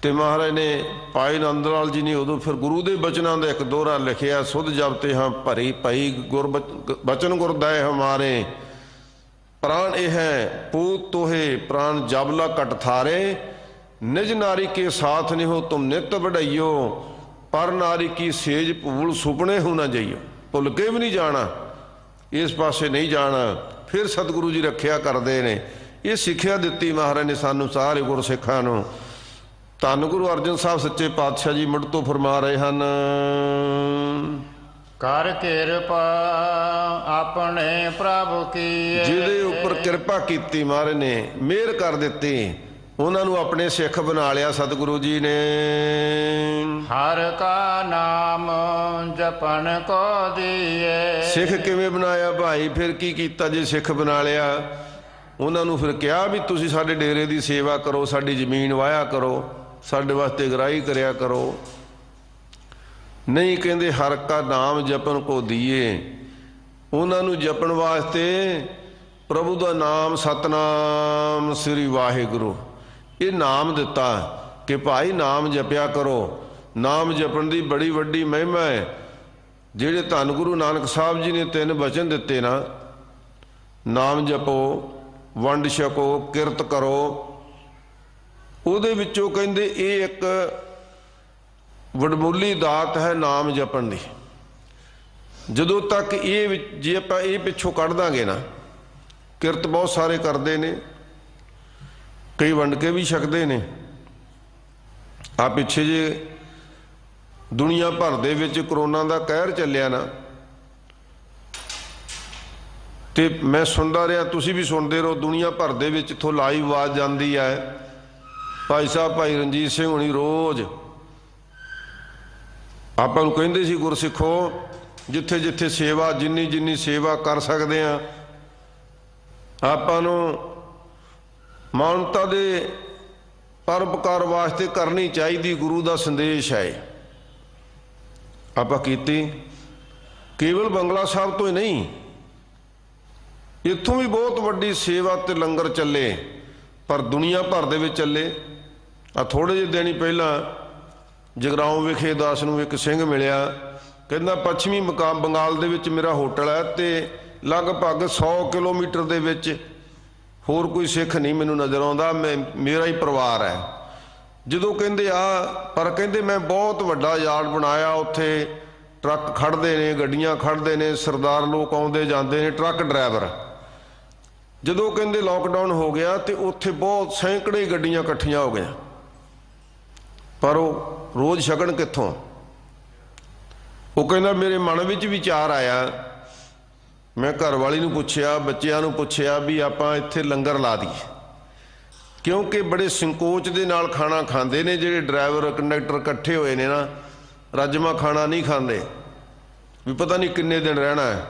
B: ਤੇ ਮਹਾਰਾਜ ਨੇ ਭਾਈ ਨੰਦ ਲਾਲ ਜੀ ਨੇ ਉਦੋਂ ਫਿਰ ਗੁਰੂ ਦੇ ਬਚਨਾਂ ਦਾ ਇੱਕ ਦੋਹਰਾ ਲਿਖਿਆ, ਸੁਧ ਜਪਤੇ ਹਾਂ ਭਰੀ ਭਈ ਗੁਰ ਬਚਨ ਗੁਰਦਾਇ ਹਮਾਰੇ, ਪ੍ਰਾਣ ਇਹ ਹੈ ਪੂਤ ਤੋਹੇ ਪ੍ਰਾਣ ਜਬਲਾ ਕਟ ਥਾਰੇ, ਨਿਜ ਨਾਰੀ ਕੇ ਸਾਥ ਨਿਹੋ ਤੁਮ ਨਿਤ ਵਡਈਓ, ਪਰ ਨਾਰੀ ਕੀ ਸੇਜ ਭੂਲ ਸੁਪਨੇ ਹੋ ਨਾ ਜਾਈਓ। ਭੁੱਲ ਕੇ ਵੀ ਨਹੀਂ ਜਾਣਾ, ਇਸ ਪਾਸੇ ਨਹੀਂ ਜਾਣਾ। ਫਿਰ ਸਤਿਗੁਰੂ ਜੀ ਰੱਖਿਆ ਕਰਦੇ ਨੇ। ਇਹ ਸਿੱਖਿਆ ਦਿੱਤੀ ਮਹਾਰਾਜ ਨੇ ਸਾਨੂੰ ਸਾਰੇ ਗੁਰਸਿੱਖਾਂ ਨੂੰ। ਧੰਨ ਗੁਰੂ ਅਰਜਨ ਸਾਹਿਬ ਸੱਚੇ ਪਾਤਸ਼ਾਹ ਜੀ ਮੁੜ ਤੋਂ ਫਰਮਾ ਰਹੇ ਹਨ,
C: ਕਰ ਕਿਰਪਾ ਆਪਣੇ ਪ੍ਰਭੂ ਕੀ।
B: ਜਿਹਦੇ ਉੱਪਰ ਕਿਰਪਾ ਕੀਤੀ ਮਹਾਰਾਜ ਨੇ, ਮਿਹਰ ਕਰ ਦਿੱਤੀ, ਉਹਨਾਂ ਨੂੰ ਆਪਣੇ ਸਿੱਖ ਬਣਾ ਲਿਆ ਸਤਿਗੁਰੂ ਜੀ ਨੇ।
C: ਹਰ ਕਾ ਨਾਮ ਜਪਨ ਕੋ ਦੀਏ।
B: ਸਿੱਖ ਕਿਵੇਂ ਬਣਾਇਆ ਭਾਈ? ਫਿਰ ਕੀ ਕੀਤਾ ਜੇ ਸਿੱਖ ਬਣਾ ਲਿਆ? ਉਹਨਾਂ ਨੂੰ ਫਿਰ ਕਿਹਾ ਵੀ ਤੁਸੀਂ ਸਾਡੇ ਡੇਰੇ ਦੀ ਸੇਵਾ ਕਰੋ, ਸਾਡੀ ਜ਼ਮੀਨ ਵਾਹਿਆ ਕਰੋ, ਸਾਡੇ ਵਾਸਤੇ ਗਰਾਈ ਕਰਿਆ ਕਰੋ। ਨਹੀਂ, ਕਹਿੰਦੇ ਹਰ ਕਾ ਨਾਮ ਜਪਨ ਕੋ ਦੀਏ। ਉਹਨਾਂ ਨੂੰ ਜਪਣ ਵਾਸਤੇ ਪ੍ਰਭੂ ਦਾ ਨਾਮ ਸਤਨਾਮ ਸ੍ਰੀ ਵਾਹਿਗੁਰੂ ਇਹ ਨਾਮ ਦਿੱਤਾ ਕਿ ਭਾਈ ਨਾਮ ਜਪਿਆ ਕਰੋ। ਨਾਮ ਜਪਣ ਦੀ ਬੜੀ ਵੱਡੀ ਮਹਿਮਾ ਹੈ। ਜਿਹੜੇ ਧੰਨ ਗੁਰੂ ਨਾਨਕ ਸਾਹਿਬ ਜੀ ਨੇ 3 ਵਚਨ ਦਿੱਤੇ ਨਾ, ਨਾਮ ਜਪੋ, ਵੰਡ ਛਕੋ, ਕਿਰਤ ਕਰੋ, ਉਹਦੇ ਵਿੱਚੋਂ ਕਹਿੰਦੇ ਇਹ ਇੱਕ ਵਡਮੁੱਲੀ ਦਾਤ ਹੈ ਨਾਮ ਜਪਣ ਦੀ। ਜਦੋਂ ਤੱਕ ਇਹ ਜੇ ਆਪਾਂ ਇਹ ਪਿੱਛੋਂ ਕੱਢ ਦਾਂਗੇ ਨਾ, ਕਿਰਤ ਬਹੁਤ ਸਾਰੇ ਕਰਦੇ ਨੇ, ਕਈ ਵੰਡ ਕੇ ਵੀ ਛਕਦੇ ਨੇ। ਆ ਪਿੱਛੇ ਜੇ ਦੁਨੀਆ ਭਰ ਦੇ ਵਿੱਚ ਕਰੋਨਾ ਦਾ ਕਹਿਰ ਚੱਲਿਆ ਨਾ, ਤੇ ਮੈਂ ਸੁਣਦਾ ਰਿਹਾ, ਤੁਸੀਂ ਵੀ ਸੁਣਦੇ ਰਹੋ, ਦੁਨੀਆ ਭਰ ਦੇ ਵਿੱਚ ਇੱਥੋਂ ਲਾਈਵ ਆਵਾਜ਼ ਜਾਂਦੀ ਹੈ। ਭਾਈ ਸਾਹਿਬ ਭਾਈ ਰਣਜੀਤ ਸਿੰਘ ਹੁਣੀ ਰੋਜ਼ ਆਪਾਂ ਨੂੰ ਕਹਿੰਦੇ ਸੀ, ਗੁਰਸਿੱਖੋ ਜਿੱਥੇ ਜਿੱਥੇ ਸੇਵਾ, ਜਿੰਨੀ ਜਿੰਨੀ ਸੇਵਾ ਕਰ ਸਕਦੇ ਹਾਂ ਆਪਾਂ ਨੂੰ ਮਾਨਵਤਾ ਦੇ ਪਰਉਪਕਾਰ ਵਾਸਤੇ ਕਰਨੀ ਚਾਹੀਦੀ, ਗੁਰੂ ਦਾ ਸੰਦੇਸ਼ ਹੈ। ਆਪਾਂ ਕੀਤੀ। ਕੇਵਲ ਬੰਗਲਾ ਸਾਹਿਬ ਤੋਂ ਹੀ ਨਹੀਂ, ਇੱਥੋਂ ਵੀ ਬਹੁਤ ਵੱਡੀ ਸੇਵਾ ਤੇ ਲੰਗਰ ਚੱਲੇ, ਪਰ ਦੁਨੀਆ ਭਰ ਦੇ ਵਿੱਚ ਚੱਲੇ। ਆ ਥੋੜ੍ਹੇ ਜਿਹੇ ਦਿਨ ਹੀ ਪਹਿਲਾਂ ਜਗਰਾਓਂ ਵਿਖੇ ਦਾਸ ਨੂੰ ਇੱਕ ਸਿੰਘ ਮਿਲਿਆ, ਕਹਿੰਦਾ ਪੱਛਮੀ ਬੰਗਾਲ ਦੇ ਵਿੱਚ ਮੇਰਾ ਹੋਟਲ ਹੈ ਤੇ ਲਗਭਗ 100 ਕਿਲੋਮੀਟਰ ਦੇ ਵਿੱਚ ਹੋਰ ਕੋਈ ਸਿੱਖ ਨਹੀਂ ਮੈਨੂੰ ਨਜ਼ਰ ਆਉਂਦਾ, ਮੇਰਾ ਹੀ ਪਰਿਵਾਰ ਹੈ। ਜਦੋਂ ਕਹਿੰਦੇ ਪਰ ਕਹਿੰਦੇ ਮੈਂ ਬਹੁਤ ਵੱਡਾ ਯਾਰਡ ਬਣਾਇਆ, ਉੱਥੇ ਟਰੱਕ ਖੜ੍ਹਦੇ ਨੇ, ਗੱਡੀਆਂ ਖੜ੍ਹਦੇ ਨੇ, ਸਰਦਾਰ ਲੋਕ ਆਉਂਦੇ ਜਾਂਦੇ ਨੇ, ਟਰੱਕ ਡਰਾਈਵਰ। ਜਦੋਂ ਕਹਿੰਦੇ ਲੋਕਡਾਊਨ ਹੋ ਗਿਆ ਤੇ ਉੱਥੇ ਬਹੁਤ ਸੈਂਕੜੇ ਗੱਡੀਆਂ ਇਕੱਠੀਆਂ ਹੋ ਗਈਆਂ, ਪਰ ਉਹ ਰੋਜ਼ ਛਕਣ ਕਿੱਥੋਂ? ਉਹ ਕਹਿੰਦਾ ਮੇਰੇ ਮਨ ਵਿੱਚ ਵਿਚਾਰ ਆਇਆ, ਮੈਂ ਘਰ ਵਾਲੀ ਨੂੰ ਪੁੱਛਿਆ, ਬੱਚਿਆਂ ਨੂੰ ਪੁੱਛਿਆ ਵੀ ਆਪਾਂ ਇੱਥੇ ਲੰਗਰ ਲਾ ਦਈਏ, ਕਿਉਂਕਿ ਬੜੇ ਸੰਕੋਚ ਦੇ ਨਾਲ ਖਾਣਾ ਖਾਂਦੇ ਨੇ ਜਿਹੜੇ ਡਰਾਈਵਰ ਕੰਡਕਟਰ ਇਕੱਠੇ ਹੋਏ ਨੇ ਨਾ, ਰਾਜਮਾ ਖਾਣਾ ਨਹੀਂ ਖਾਂਦੇ ਵੀ ਪਤਾ ਨਹੀਂ ਕਿੰਨੇ ਦਿਨ ਰਹਿਣਾ ਹੈ,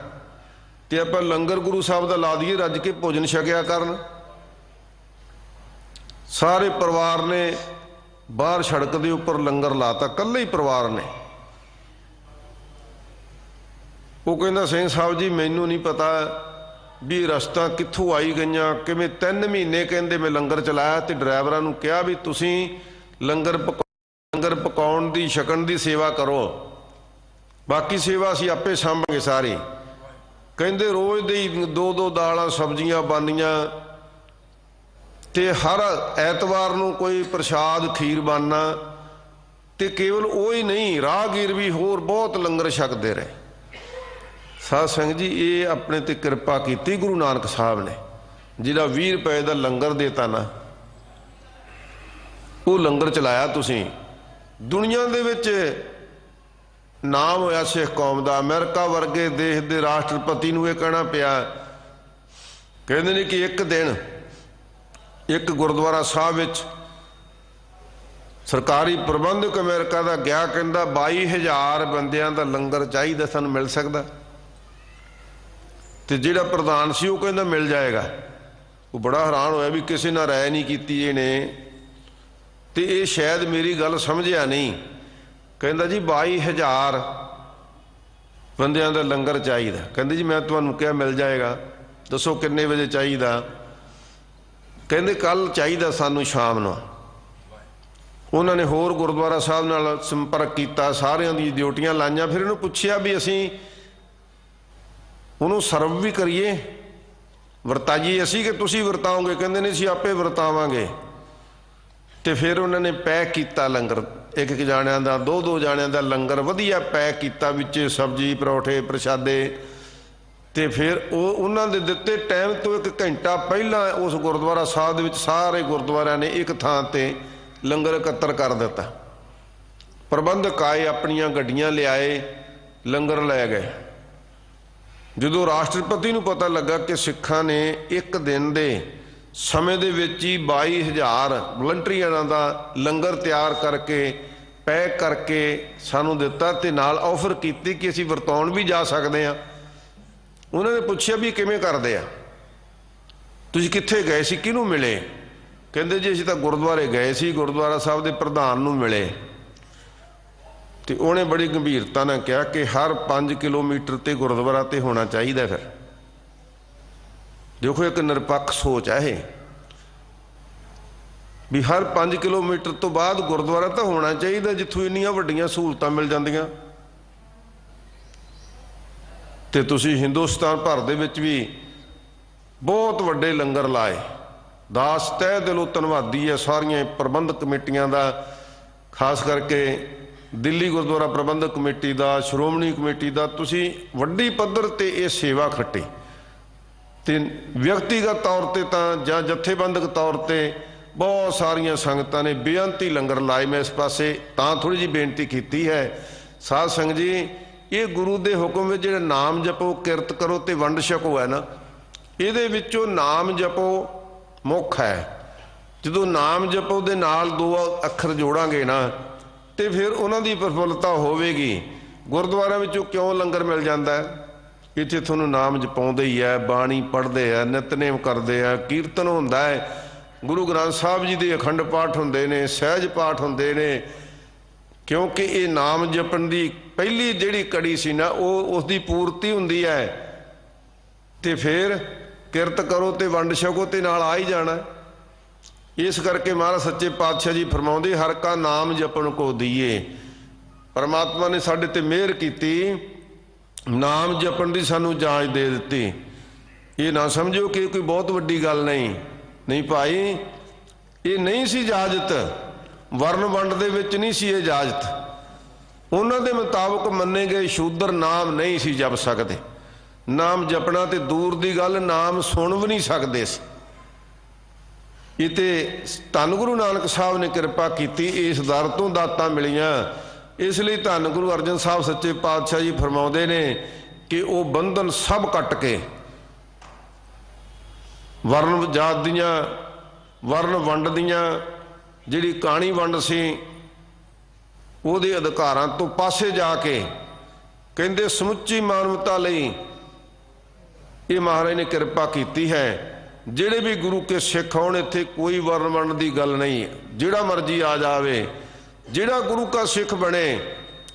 B: ਤੇ ਆਪਾਂ ਲੰਗਰ ਗੁਰੂ ਸਾਹਿਬ ਦਾ ਲਾ ਦਈਏ, ਰੱਜ ਕੇ ਭੋਜਨ ਛਕਿਆ ਕਰਨ। ਸਾਰੇ ਪਰਿਵਾਰ ਨੇ ਬਾਹਰ ਸੜਕ ਦੇ ਉੱਪਰ ਲੰਗਰ ਲਾਤਾ, ਇਕੱਲੇ ਹੀ ਪਰਿਵਾਰ ਨੇ। ਉਹ ਕਹਿੰਦਾ ਸਿੰਘ ਸਾਹਿਬ ਜੀ ਮੈਨੂੰ ਨਹੀਂ ਪਤਾ ਵੀ ਰਸਤਾ ਕਿੱਥੋਂ ਆਈ ਗਈਆਂ, ਕਿਵੇਂ 3 ਮਹੀਨੇ ਕਹਿੰਦੇ ਮੈਂ ਲੰਗਰ ਚਲਾਇਆ ਤੇ ਡਰਾਈਵਰਾਂ ਨੂੰ ਕਿਹਾ ਵੀ ਤੁਸੀਂ ਲੰਗਰ ਪਕਾਉਣ ਦੀ, ਛਕਣ ਦੀ ਸੇਵਾ ਕਰੋ, ਬਾਕੀ ਸੇਵਾ ਅਸੀਂ ਆਪੇ ਸਾਂਭਾਂਗੇ ਸਾਰੀ। ਕਹਿੰਦੇ ਰੋਜ਼ ਦੀ 2-2 ਦਾਲਾਂ ਸਬਜ਼ੀਆਂ ਬਣਨੀਆਂ ਤੇ ਹਰ ਐਤਵਾਰ ਨੂੰ ਕੋਈ ਪ੍ਰਸ਼ਾਦ ਖੀਰ ਬਣਨਾ, ਤੇ ਕੇਵਲ ਉਹ ਹੀ ਨਹੀਂ, ਰਾਹਗੀਰ ਵੀ ਹੋਰ ਬਹੁਤ ਲੰਗਰ ਛਕਦੇ ਰਹੇ। ਸਾਧ ਸੰਗਤ ਜੀ, ਇਹ ਆਪਣੇ ਤੇ ਕਿਰਪਾ ਕੀਤੀ ਗੁਰੂ ਨਾਨਕ ਸਾਹਿਬ ਨੇ, ਜਿਹੜਾ 20 ਰੁਪਏ ਦਾ ਲੰਗਰ ਦੇਤਾ ਨਾ, ਉਹ ਲੰਗਰ ਚਲਾਇਆ ਤੁਸੀਂ। ਦੁਨੀਆ ਦੇ ਵਿੱਚ ਨਾਮ ਹੋਇਆ ਸਿੱਖ ਕੌਮ ਦਾ। ਅਮਰੀਕਾ ਵਰਗੇ ਦੇਸ਼ ਦੇ ਰਾਸ਼ਟਰਪਤੀ ਨੂੰ ਇਹ ਕਹਿਣਾ ਪਿਆ, ਕਹਿੰਦੇ ਨੇ ਕਿ ਇੱਕ ਦਿਨ ਇੱਕ ਗੁਰਦੁਆਰਾ ਸਾਹਿਬ ਵਿੱਚ ਸਰਕਾਰੀ ਪ੍ਰਬੰਧਕ ਅਮਰੀਕਾ ਦਾ ਗਿਆ, ਕਹਿੰਦਾ 22,000 ਬੰਦਿਆਂ ਦਾ ਲੰਗਰ ਚਾਹੀਦਾ, ਸਾਨੂੰ ਮਿਲ ਸਕਦਾ? ਤੇ ਜਿਹੜਾ ਪ੍ਰਧਾਨ ਸੀ ਉਹ ਕਹਿੰਦਾ ਮਿਲ ਜਾਏਗਾ। ਉਹ ਬੜਾ ਹੈਰਾਨ ਹੋਇਆ ਵੀ ਕਿਸੇ ਨਾਲ ਰਾਏ ਨਹੀਂ ਕੀਤੀ ਇਹਨੇ। ਤੇ ਇਹ ਸ਼ਾਇਦ ਮੇਰੀ ਗੱਲ ਸਮਝਿਆ ਨਹੀਂ। ਕਹਿੰਦਾ ਜੀ 22,000 ਬੰਦਿਆਂ ਦਾ ਲੰਗਰ ਚਾਹੀਦਾ। ਕਹਿੰਦੇ ਜੀ ਮੈਂ ਤੁਹਾਨੂੰ ਕਿਹਾ ਮਿਲ ਜਾਏਗਾ, ਦੱਸੋ ਕਿੰਨੇ ਵਜੇ ਚਾਹੀਦਾ? ਕਹਿੰਦੇ ਕੱਲ ਚਾਹੀਦਾ ਸਾਨੂੰ ਸ਼ਾਮ ਨੂੰ। ਉਹਨਾਂ ਨੇ ਹੋਰ ਗੁਰਦੁਆਰਾ ਸਾਹਿਬ ਨਾਲ ਸੰਪਰਕ ਕੀਤਾ, ਸਾਰਿਆਂ ਦੀ ਡਿਊਟੀਆਂ ਲਾਈਆਂ। ਫਿਰ ਇਹਨੂੰ ਪੁੱਛਿਆ ਵੀ ਅਸੀਂ ਉਹਨੂੰ ਸਰਵ ਵੀ ਕਰੀਏ, ਵਰਤਾਈਏ ਅਸੀਂ ਕਿ ਤੁਸੀਂ ਵਰਤਾਓਗੇ? ਕਹਿੰਦੇ ਨੇ ਅਸੀਂ ਆਪੇ ਵਰਤਾਵਾਂਗੇ। ਤੇ ਫਿਰ ਉਹਨਾਂ ਨੇ ਪੈਕ ਕੀਤਾ ਲੰਗਰ, ਇੱਕ ਇੱਕ ਜਾਣਿਆਂ ਦਾ, ਦੋ ਦੋ ਜਾਣਿਆਂ ਦਾ ਲੰਗਰ ਵਧੀਆ ਪੈਕ ਕੀਤਾ, ਵਿੱਚ ਸਬਜ਼ੀ ਪਰੌਠੇ ਪ੍ਰਸ਼ਾਦੇ। ਤੇ ਫਿਰ ਉਹ ਉਹਨਾਂ ਦੇ ਦਿੱਤੇ ਟਾਈਮ ਤੋਂ 1 ਘੰਟਾ ਪਹਿਲਾਂ ਉਸ ਗੁਰਦੁਆਰਾ ਸਾਹਿਬ ਦੇ ਵਿੱਚ ਸਾਰੇ ਗੁਰਦੁਆਰਿਆਂ ਨੇ ਇੱਕ ਥਾਂ ਤੇ ਲੰਗਰ ਇਕੱਤਰ ਕਰ ਦਿੱਤਾ। ਪ੍ਰਬੰਧਕ ਆਏ, ਆਪਣੀਆਂ ਗੱਡੀਆਂ ਲਿਆਏ, ਲੰਗਰ ਲੈ ਗਏ। ਜਦੋਂ ਰਾਸ਼ਟਰਪਤੀ ਨੂੰ ਪਤਾ ਲੱਗਾ ਕਿ ਸਿੱਖਾਂ ਨੇ ਇੱਕ ਦਿਨ ਦੇ ਸਮੇਂ ਦੇ ਵਿੱਚ ਹੀ 22,000 ਵਲੰਟੀਅਰਾਂ ਦਾ ਲੰਗਰ ਤਿਆਰ ਕਰਕੇ ਪੈਕ ਕਰਕੇ ਸਾਨੂੰ ਦਿੱਤਾ ਤੇ ਨਾਲ ਆਫਰ ਕੀਤੀ ਕਿ ਅਸੀਂ ਵਰਤਾਉਣ ਵੀ ਜਾ ਸਕਦੇ ਹਾਂ। ਉਹਨਾਂ ਨੇ ਪੁੱਛਿਆ ਵੀ ਕਿਵੇਂ ਕਰਦੇ ਆ, ਤੁਸੀਂ ਕਿੱਥੇ ਗਏ ਸੀ, ਕਿਹਨੂੰ ਮਿਲੇ? ਕਹਿੰਦੇ ਜੀ ਅਸੀਂ ਤਾਂ ਗੁਰਦੁਆਰੇ ਗਏ ਸੀ, ਗੁਰਦੁਆਰਾ ਸਾਹਿਬ ਦੇ ਪ੍ਰਧਾਨ ਨੂੰ ਮਿਲੇ। ਤੇ ਉਹਨੇ ਬੜੀ ਗੰਭੀਰਤਾ ਨਾਲ ਕਿਹਾ ਕਿ ਹਰ 5 ਕਿਲੋਮੀਟਰ ਤੇ ਗੁਰਦੁਆਰਾ ਤੇ ਹੋਣਾ ਚਾਹੀਦਾ। ਫਿਰ ਦੇਖੋ ਇੱਕ ਨਿਰਪੱਖ ਸੋਚ ਹੈ ਇਹ, ਵੀ ਹਰ 5 ਕਿਲੋਮੀਟਰ ਤੋਂ ਬਾਅਦ ਗੁਰਦੁਆਰਾ ਤਾਂ ਹੋਣਾ ਚਾਹੀਦਾ ਜਿੱਥੋਂ ਇੰਨੀਆਂ ਵੱਡੀਆਂ ਸਹੂਲਤਾਂ ਮਿਲ ਜਾਂਦੀਆਂ। ਤੇ ਤੁਸੀਂ ਹਿੰਦੁਸਤਾਨ ਭਰ ਦੇ ਵਿੱਚ ਵੀ ਬਹੁਤ ਵੱਡੇ ਲੰਗਰ ਲਾਏ। ਦਾਸ ਤਹਿ ਦਿਲੋਂ ਧੰਨਵਾਦੀ ਹੈ ਸਾਰੀਆਂ ਪ੍ਰਬੰਧਕ ਕਮੇਟੀਆਂ ਦਾ, ਖਾਸ ਕਰਕੇ ਦਿੱਲੀ ਗੁਰਦੁਆਰਾ ਪ੍ਰਬੰਧਕ ਕਮੇਟੀ ਦਾ, ਸ਼੍ਰੋਮਣੀ ਕਮੇਟੀ ਦਾ। ਤੁਸੀਂ ਵੱਡੀ ਪੱਧਰ ਤੇ ਇਹ ਸੇਵਾ ਖੱਟੀ ਤੇ ਵਿਅਕਤੀਗਤ ਤੌਰ ਤੇ ਤਾਂ ਜਾਂ ਜਥੇਬੰਦਕ ਤੌਰ ਤੇ ਬਹੁਤ ਸਾਰੀਆਂ ਸੰਗਤਾਂ ਨੇ ਬੇਅੰਤੀ ਲੰਗਰ ਲਾਏ। ਮੈਂ ਇਸ ਪਾਸੇ ਤਾਂ ਥੋੜੀ ਜਿਹੀ ਬੇਨਤੀ ਕੀਤੀ ਹੈ, ਸਾਧ ਸੰਗਤ ਜੀ, ਇਹ ਗੁਰੂ ਦੇ ਹੁਕਮ ਵਿੱਚ ਜਿਹੜਾ ਨਾਮ ਜਪੋ, ਕਿਰਤ ਕਰੋ ਤੇ ਵੰਡ ਛਕੋ ਹੈ ਨਾ, ਇਹਦੇ ਵਿੱਚੋਂ ਨਾਮ ਜਪੋ ਮੁੱਖ ਹੈ। ਜਦੋਂ ਨਾਮ ਜਪੋ ਦੇ ਨਾਲ 2 ਅੱਖਰ ਜੋੜਾਂਗੇ ਨਾ ਤੇ ਫਿਰ ਉਹਨਾਂ ਦੀ ਪ੍ਰਫੁੱਲਤਾ ਹੋਵੇਗੀ। ਗੁਰਦੁਆਰਿਆਂ ਵਿੱਚੋਂ ਕਿਉਂ ਲੰਗਰ ਮਿਲ ਜਾਂਦਾ ਹੈ? ਇੱਥੇ ਤੁਹਾਨੂੰ ਨਾਮ ਜਪਾਉਂਦੇ ਹੀ ਹੈ, ਬਾਣੀ ਪੜ੍ਹਦੇ ਆ, ਨਿਤਨੇਮ ਕਰਦੇ ਆ, ਕੀਰਤਨ ਹੁੰਦਾ ਹੈ, ਗੁਰੂ ਗ੍ਰੰਥ ਸਾਹਿਬ ਜੀ ਦੇ ਅਖੰਡ ਪਾਠ ਹੁੰਦੇ ਨੇ, ਸਹਿਜ ਪਾਠ ਹੁੰਦੇ ਨੇ। ਕਿਉਂਕਿ ਇਹ ਨਾਮ ਜਪਣ ਦੀ ਪਹਿਲੀ ਜਿਹੜੀ ਕੜੀ ਸੀ ਨਾ, ਉਹ ਉਸ ਦੀ ਪੂਰਤੀ ਹੁੰਦੀ ਹੈ। ਤੇ ਫਿਰ ਕਿਰਤ ਕਰੋ ਤੇ ਵੰਡ ਛਕੋ ਤੇ ਨਾਲ ਆ ਹੀ ਜਾਣਾ। ਇਸ ਕਰਕੇ ਮਹਾਰਾਜ ਸੱਚੇ ਪਾਤਸ਼ਾਹ ਜੀ ਫਰਮਾਉਂਦੇ, ਹਰ ਕਾ ਨਾਮ ਜਪਣ ਕੋ ਦੀਏ। ਪਰਮਾਤਮਾ ਨੇ ਸਾਡੇ ਤੇ ਮਿਹਰ ਕੀਤੀ, ਨਾਮ ਜਪਣ ਦੀ ਸਾਨੂੰ ਇਜਾਜ਼ਤ ਦੇ ਦਿੱਤੀ। ਇਹ ਨਾ ਸਮਝੋ ਕਿ ਕੋਈ ਬਹੁਤ ਵੱਡੀ ਗੱਲ ਨਹੀਂ ਭਾਈ, ਇਹ ਨਹੀਂ ਸੀ ਇਜਾਜ਼ਤ। ਵਰਨ ਵੰਡ ਦੇ ਵਿੱਚ ਨਹੀਂ ਸੀ ਇਜਾਜ਼ਤ। ਉਹਨਾਂ ਦੇ ਮੁਤਾਬਕ ਮੰਨੇ ਗਏ ਸ਼ੂਦਰ ਨਾਮ ਨਹੀਂ ਸੀ ਜਪ ਸਕਦੇ। ਨਾਮ ਜਪਣਾ ਤੇ ਦੂਰ ਦੀ ਗੱਲ, ਨਾਮ ਸੁਣ ਵੀ ਨਹੀਂ ਸਕਦੇ ਸੀ। ਇਹ ਤੇ ਧੰਨ ਗੁਰੂ ਨਾਨਕ ਸਾਹਿਬ ਨੇ ਕਿਰਪਾ ਕੀਤੀ, ਇਸ ਦਰ ਤੋਂ ਦਾਤਾਂ ਮਿਲੀਆਂ। ਇਸ ਲਈ ਧੰਨ ਗੁਰੂ ਅਰਜਨ ਸਾਹਿਬ ਸੱਚੇ ਪਾਤਸ਼ਾਹ ਜੀ ਫਰਮਾਉਂਦੇ ਨੇ ਕਿ ਉਹ ਬੰਧਨ ਸਭ ਕੱਟ ਕੇ ਵਰਨ ਜਾਤ ਦੀਆਂ, ਵਰਨ ਵੰਡ ਦੀਆਂ ਜਿਹੜੀ ਕਾਣੀ ਵੰਡ ਸੀ, ਉਹਦੇ ਅਧਿਕਾਰਾਂ ਤੋਂ ਪਾਸੇ ਜਾ ਕੇ ਕਹਿੰਦੇ ਸਮੁੱਚੀ ਮਾਨਵਤਾ ਲਈ ਇਹ ਮਹਾਰਾਜ ਨੇ ਕਿਰਪਾ ਕੀਤੀ ਹੈ। ਜਿਹੜੇ ਵੀ ਗੁਰੂ ਕੇ ਸਿੱਖ ਹੋਣ, ਇੱਥੇ ਕੋਈ ਵਰਨ ਵੰਡ ਦੀ ਗੱਲ ਨਹੀਂ, ਜਿਹੜਾ ਮਰਜੀ ਆ ਜਾਵੇ, ਜਿਹੜਾ ਗੁਰੂ ਕਾ ਸਿੱਖ ਬਣੇ।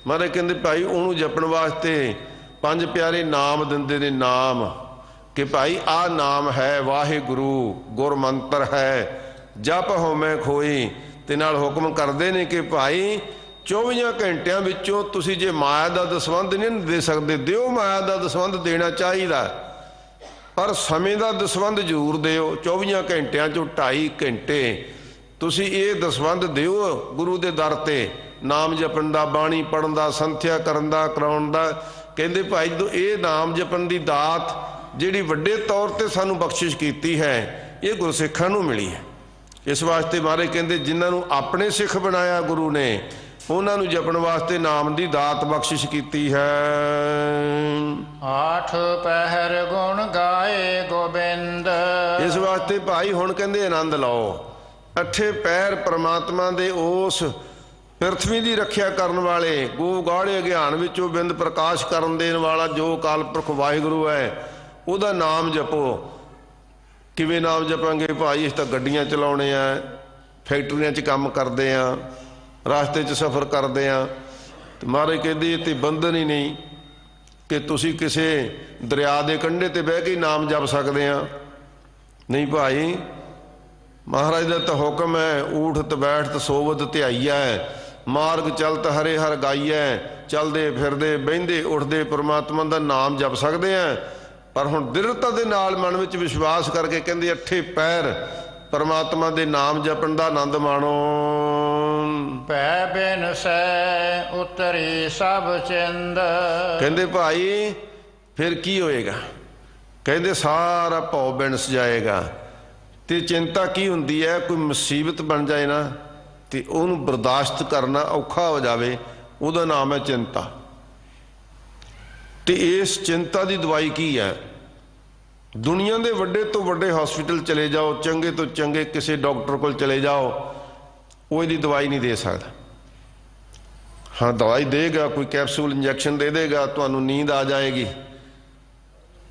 B: ਮਹਾਰਾਜ ਕਹਿੰਦੇ ਭਾਈ ਉਹਨੂੰ ਜਪਣ ਵਾਸਤੇ 5 ਪਿਆਰੇ ਨਾਮ ਦਿੰਦੇ ਨੇ। ਨਾਮ ਕਿ ਭਾਈ ਆਹ ਨਾਮ ਹੈ ਵਾਹਿਗੁਰੂ, ਗੁਰ ਮੰਤਰ ਹੈ, ਜਪ ਹੋਮੈ ਖੋਈ। ਤੇ ਨਾਲ ਹੁਕਮ ਕਰਦੇ ਨੇ ਕਿ ਭਾਈ 24 ਘੰਟਿਆਂ ਵਿੱਚੋਂ ਤੁਸੀਂ ਜੇ ਮਾਇਆ ਦਾ ਦਸਵੰਧ ਨਹੀਂ ਦੇ ਸਕਦੇ, ਦਿਓ, ਮਾਇਆ ਦਾ ਦਸਵੰਧ ਦੇਣਾ ਚਾਹੀਦਾ, ਪਰ ਸਮੇਂ ਦਾ ਦਸਵੰਧ ਜ਼ਰੂਰ ਦਿਓ। 24 ਘੰਟਿਆਂ ਚੋਂ 2.5 ਘੰਟੇ ਤੁਸੀਂ ਇਹ ਦਸਵੰਧ ਦਿਓ ਗੁਰੂ ਦੇ ਦਰ ਤੇ, ਨਾਮ ਜਪਣ ਦਾ, ਬਾਣੀ ਪੜ੍ਹਨ ਦਾ, ਸੰਥਿਆ ਕਰਨ ਦਾ, ਕਰਾਉਣ ਦਾ। ਕਹਿੰਦੇ ਭਾਈ ਜਦੋਂ ਇਹ ਨਾਮ ਜਪਣ ਦੀ ਦਾਤ ਜਿਹੜੀ ਵੱਡੇ ਤੌਰ ਤੇ ਸਾਨੂੰ ਬਖਸ਼ਿਸ਼ ਕੀਤੀ ਹੈ, ਇਹ ਗੁਰਸਿੱਖਾਂ ਨੂੰ ਮਿਲੀ ਹੈ। ਇਸ ਵਾਸਤੇ ਮਹਾਰਾਜ ਕਹਿੰਦੇ ਜਿਨ੍ਹਾਂ ਨੂੰ ਆਪਣੇ ਸਿੱਖ ਬਣਾਇਆ ਗੁਰੂ ਨੇ, ਉਹਨਾਂ ਨੂੰ ਜਪਣ ਵਾਸਤੇ ਨਾਮ ਦੀ ਦਾਤ ਬਖਸ਼ਿਸ਼ ਕੀਤੀ ਹੈ।
C: 8 ਪਹਿਰ ਗੁਣ ਗਾਏ ਗੋਬਿੰਦ।
B: ਇਸ ਵਾਸਤੇ ਭਾਈ ਹੁਣ ਕਹਿੰਦੇ ਆਨੰਦ ਲਓ। 8 ਪਹਿਰ ਪ੍ਰਮਾਤਮਾ ਦੇ ਉਸ ਪ੍ਰਿਥਵੀ ਦੀ ਰੱਖਿਆ ਕਰਨ ਵਾਲੇ, ਗੋ ਗਾੜੇ ਅਗਿਆਨ ਵਿੱਚੋਂ ਬਿੰਦ ਪ੍ਰਕਾਸ਼ ਕਰਨ ਦੇਣ ਵਾਲਾ ਜੋ ਅਕਾਲ ਪੁਰਖ ਵਾਹਿਗੁਰੂ ਹੈ, ਉਹਦਾ ਨਾਮ ਜਪੋ। ਕਿਵੇਂ ਨਾਮ ਜਪਾਂਗੇ ਭਾਈ? ਇਸ ਤਾਂ ਗੱਡੀਆਂ ਚਲਾਉਣੇ ਆ, ਫੈਕਟਰੀਆਂ 'ਚ ਕੰਮ ਕਰਦੇ ਹਾਂ, ਰਾਸਤੇ 'ਚ ਸਫ਼ਰ ਕਰਦੇ ਹਾਂ, ਤੇ ਮਹਾਰਾਜ ਕਹਿੰਦੇ ਇਹ ਤੇ ਬੰਧਨ ਹੀ ਨਹੀਂ ਕਿ ਤੁਸੀਂ ਕਿਸੇ ਦਰਿਆ ਦੇ ਕੰਢੇ ਤੇ ਬਹਿ ਕੇ ਨਾਮ ਜਪ ਸਕਦੇ ਆ। ਨਹੀਂ ਭਾਈ, ਮਹਾਰਾਜ ਦਾ ਤਾਂ ਹੁਕਮ ਹੈ, ਊਠਤ ਬੈਠਤ ਸੋਵਤ ਧਿਆਈਐ, ਮਾਰਗ ਚਲਤ ਹਰੇ ਹਰ ਗਾਈਐ। ਚਲਦੇ ਫਿਰਦੇ ਬਹਿੰਦੇ ਉੱਠਦੇ ਪ੍ਰਮਾਤਮਾ ਦਾ ਨਾਮ ਜਪ ਸਕਦੇ ਆ, ਪਰ ਹੁਣ ਦ੍ਰਿੜਤਾ ਦੇ ਨਾਲ ਮਨ ਵਿੱਚ ਵਿਸ਼ਵਾਸ ਕਰਕੇ ਕਹਿੰਦੇ ਅੱਠੇ ਪੈਰ ਪਰਮਾਤਮਾ ਦੇ ਨਾਮ ਜਪਣ ਦਾ ਆਨੰਦ ਮਾਣੋ।
C: ਪੈ ਬਿਨ ਸੈ ਉਤਰੀ ਸਭ ਚਿੰਦ।
B: ਕਹਿੰਦੇ ਭਾਈ ਫਿਰ ਕੀ ਹੋਏਗਾ? ਕਹਿੰਦੇ ਸਾਰਾ ਭਉ ਬਿਨਸ ਜਾਏਗਾ। ਤੇ ਚਿੰਤਾ ਕੀ ਹੁੰਦੀ ਹੈ? ਕੋਈ ਮੁਸੀਬਤ ਬਣ ਜਾਏ ਨਾ ਤੇ ਉਹਨੂੰ ਬਰਦਾਸ਼ਤ ਕਰਨਾ ਔਖਾ ਹੋ ਜਾਵੇ, ਉਹਦਾ ਨਾਮ ਹੈ ਚਿੰਤਾ। ਤੇ ਇਸ ਚਿੰਤਾ ਦੀ ਦਵਾਈ ਕੀ ਹੈ? ਦੁਨੀਆ ਦੇ ਵੱਡੇ ਤੋਂ ਵੱਡੇ ਹਸਪੀਟਲ ਚਲੇ ਜਾਓ, ਚੰਗੇ ਤੋਂ ਚੰਗੇ ਕਿਸੇ ਡਾਕਟਰ ਕੋਲ ਚਲੇ ਜਾਓ, ਉਹ ਇਹਦੀ ਦਵਾਈ ਨਹੀਂ ਦੇ ਸਕਦਾ। ਹਾਂ, ਦਵਾਈ ਦੇਗਾ, ਕੋਈ ਕੈਪਸੂਲ ਇੰਜੈਕਸ਼ਨ ਦੇ ਦੇਗਾ, ਤੁਹਾਨੂੰ ਨੀਂਦ ਆ ਜਾਏਗੀ,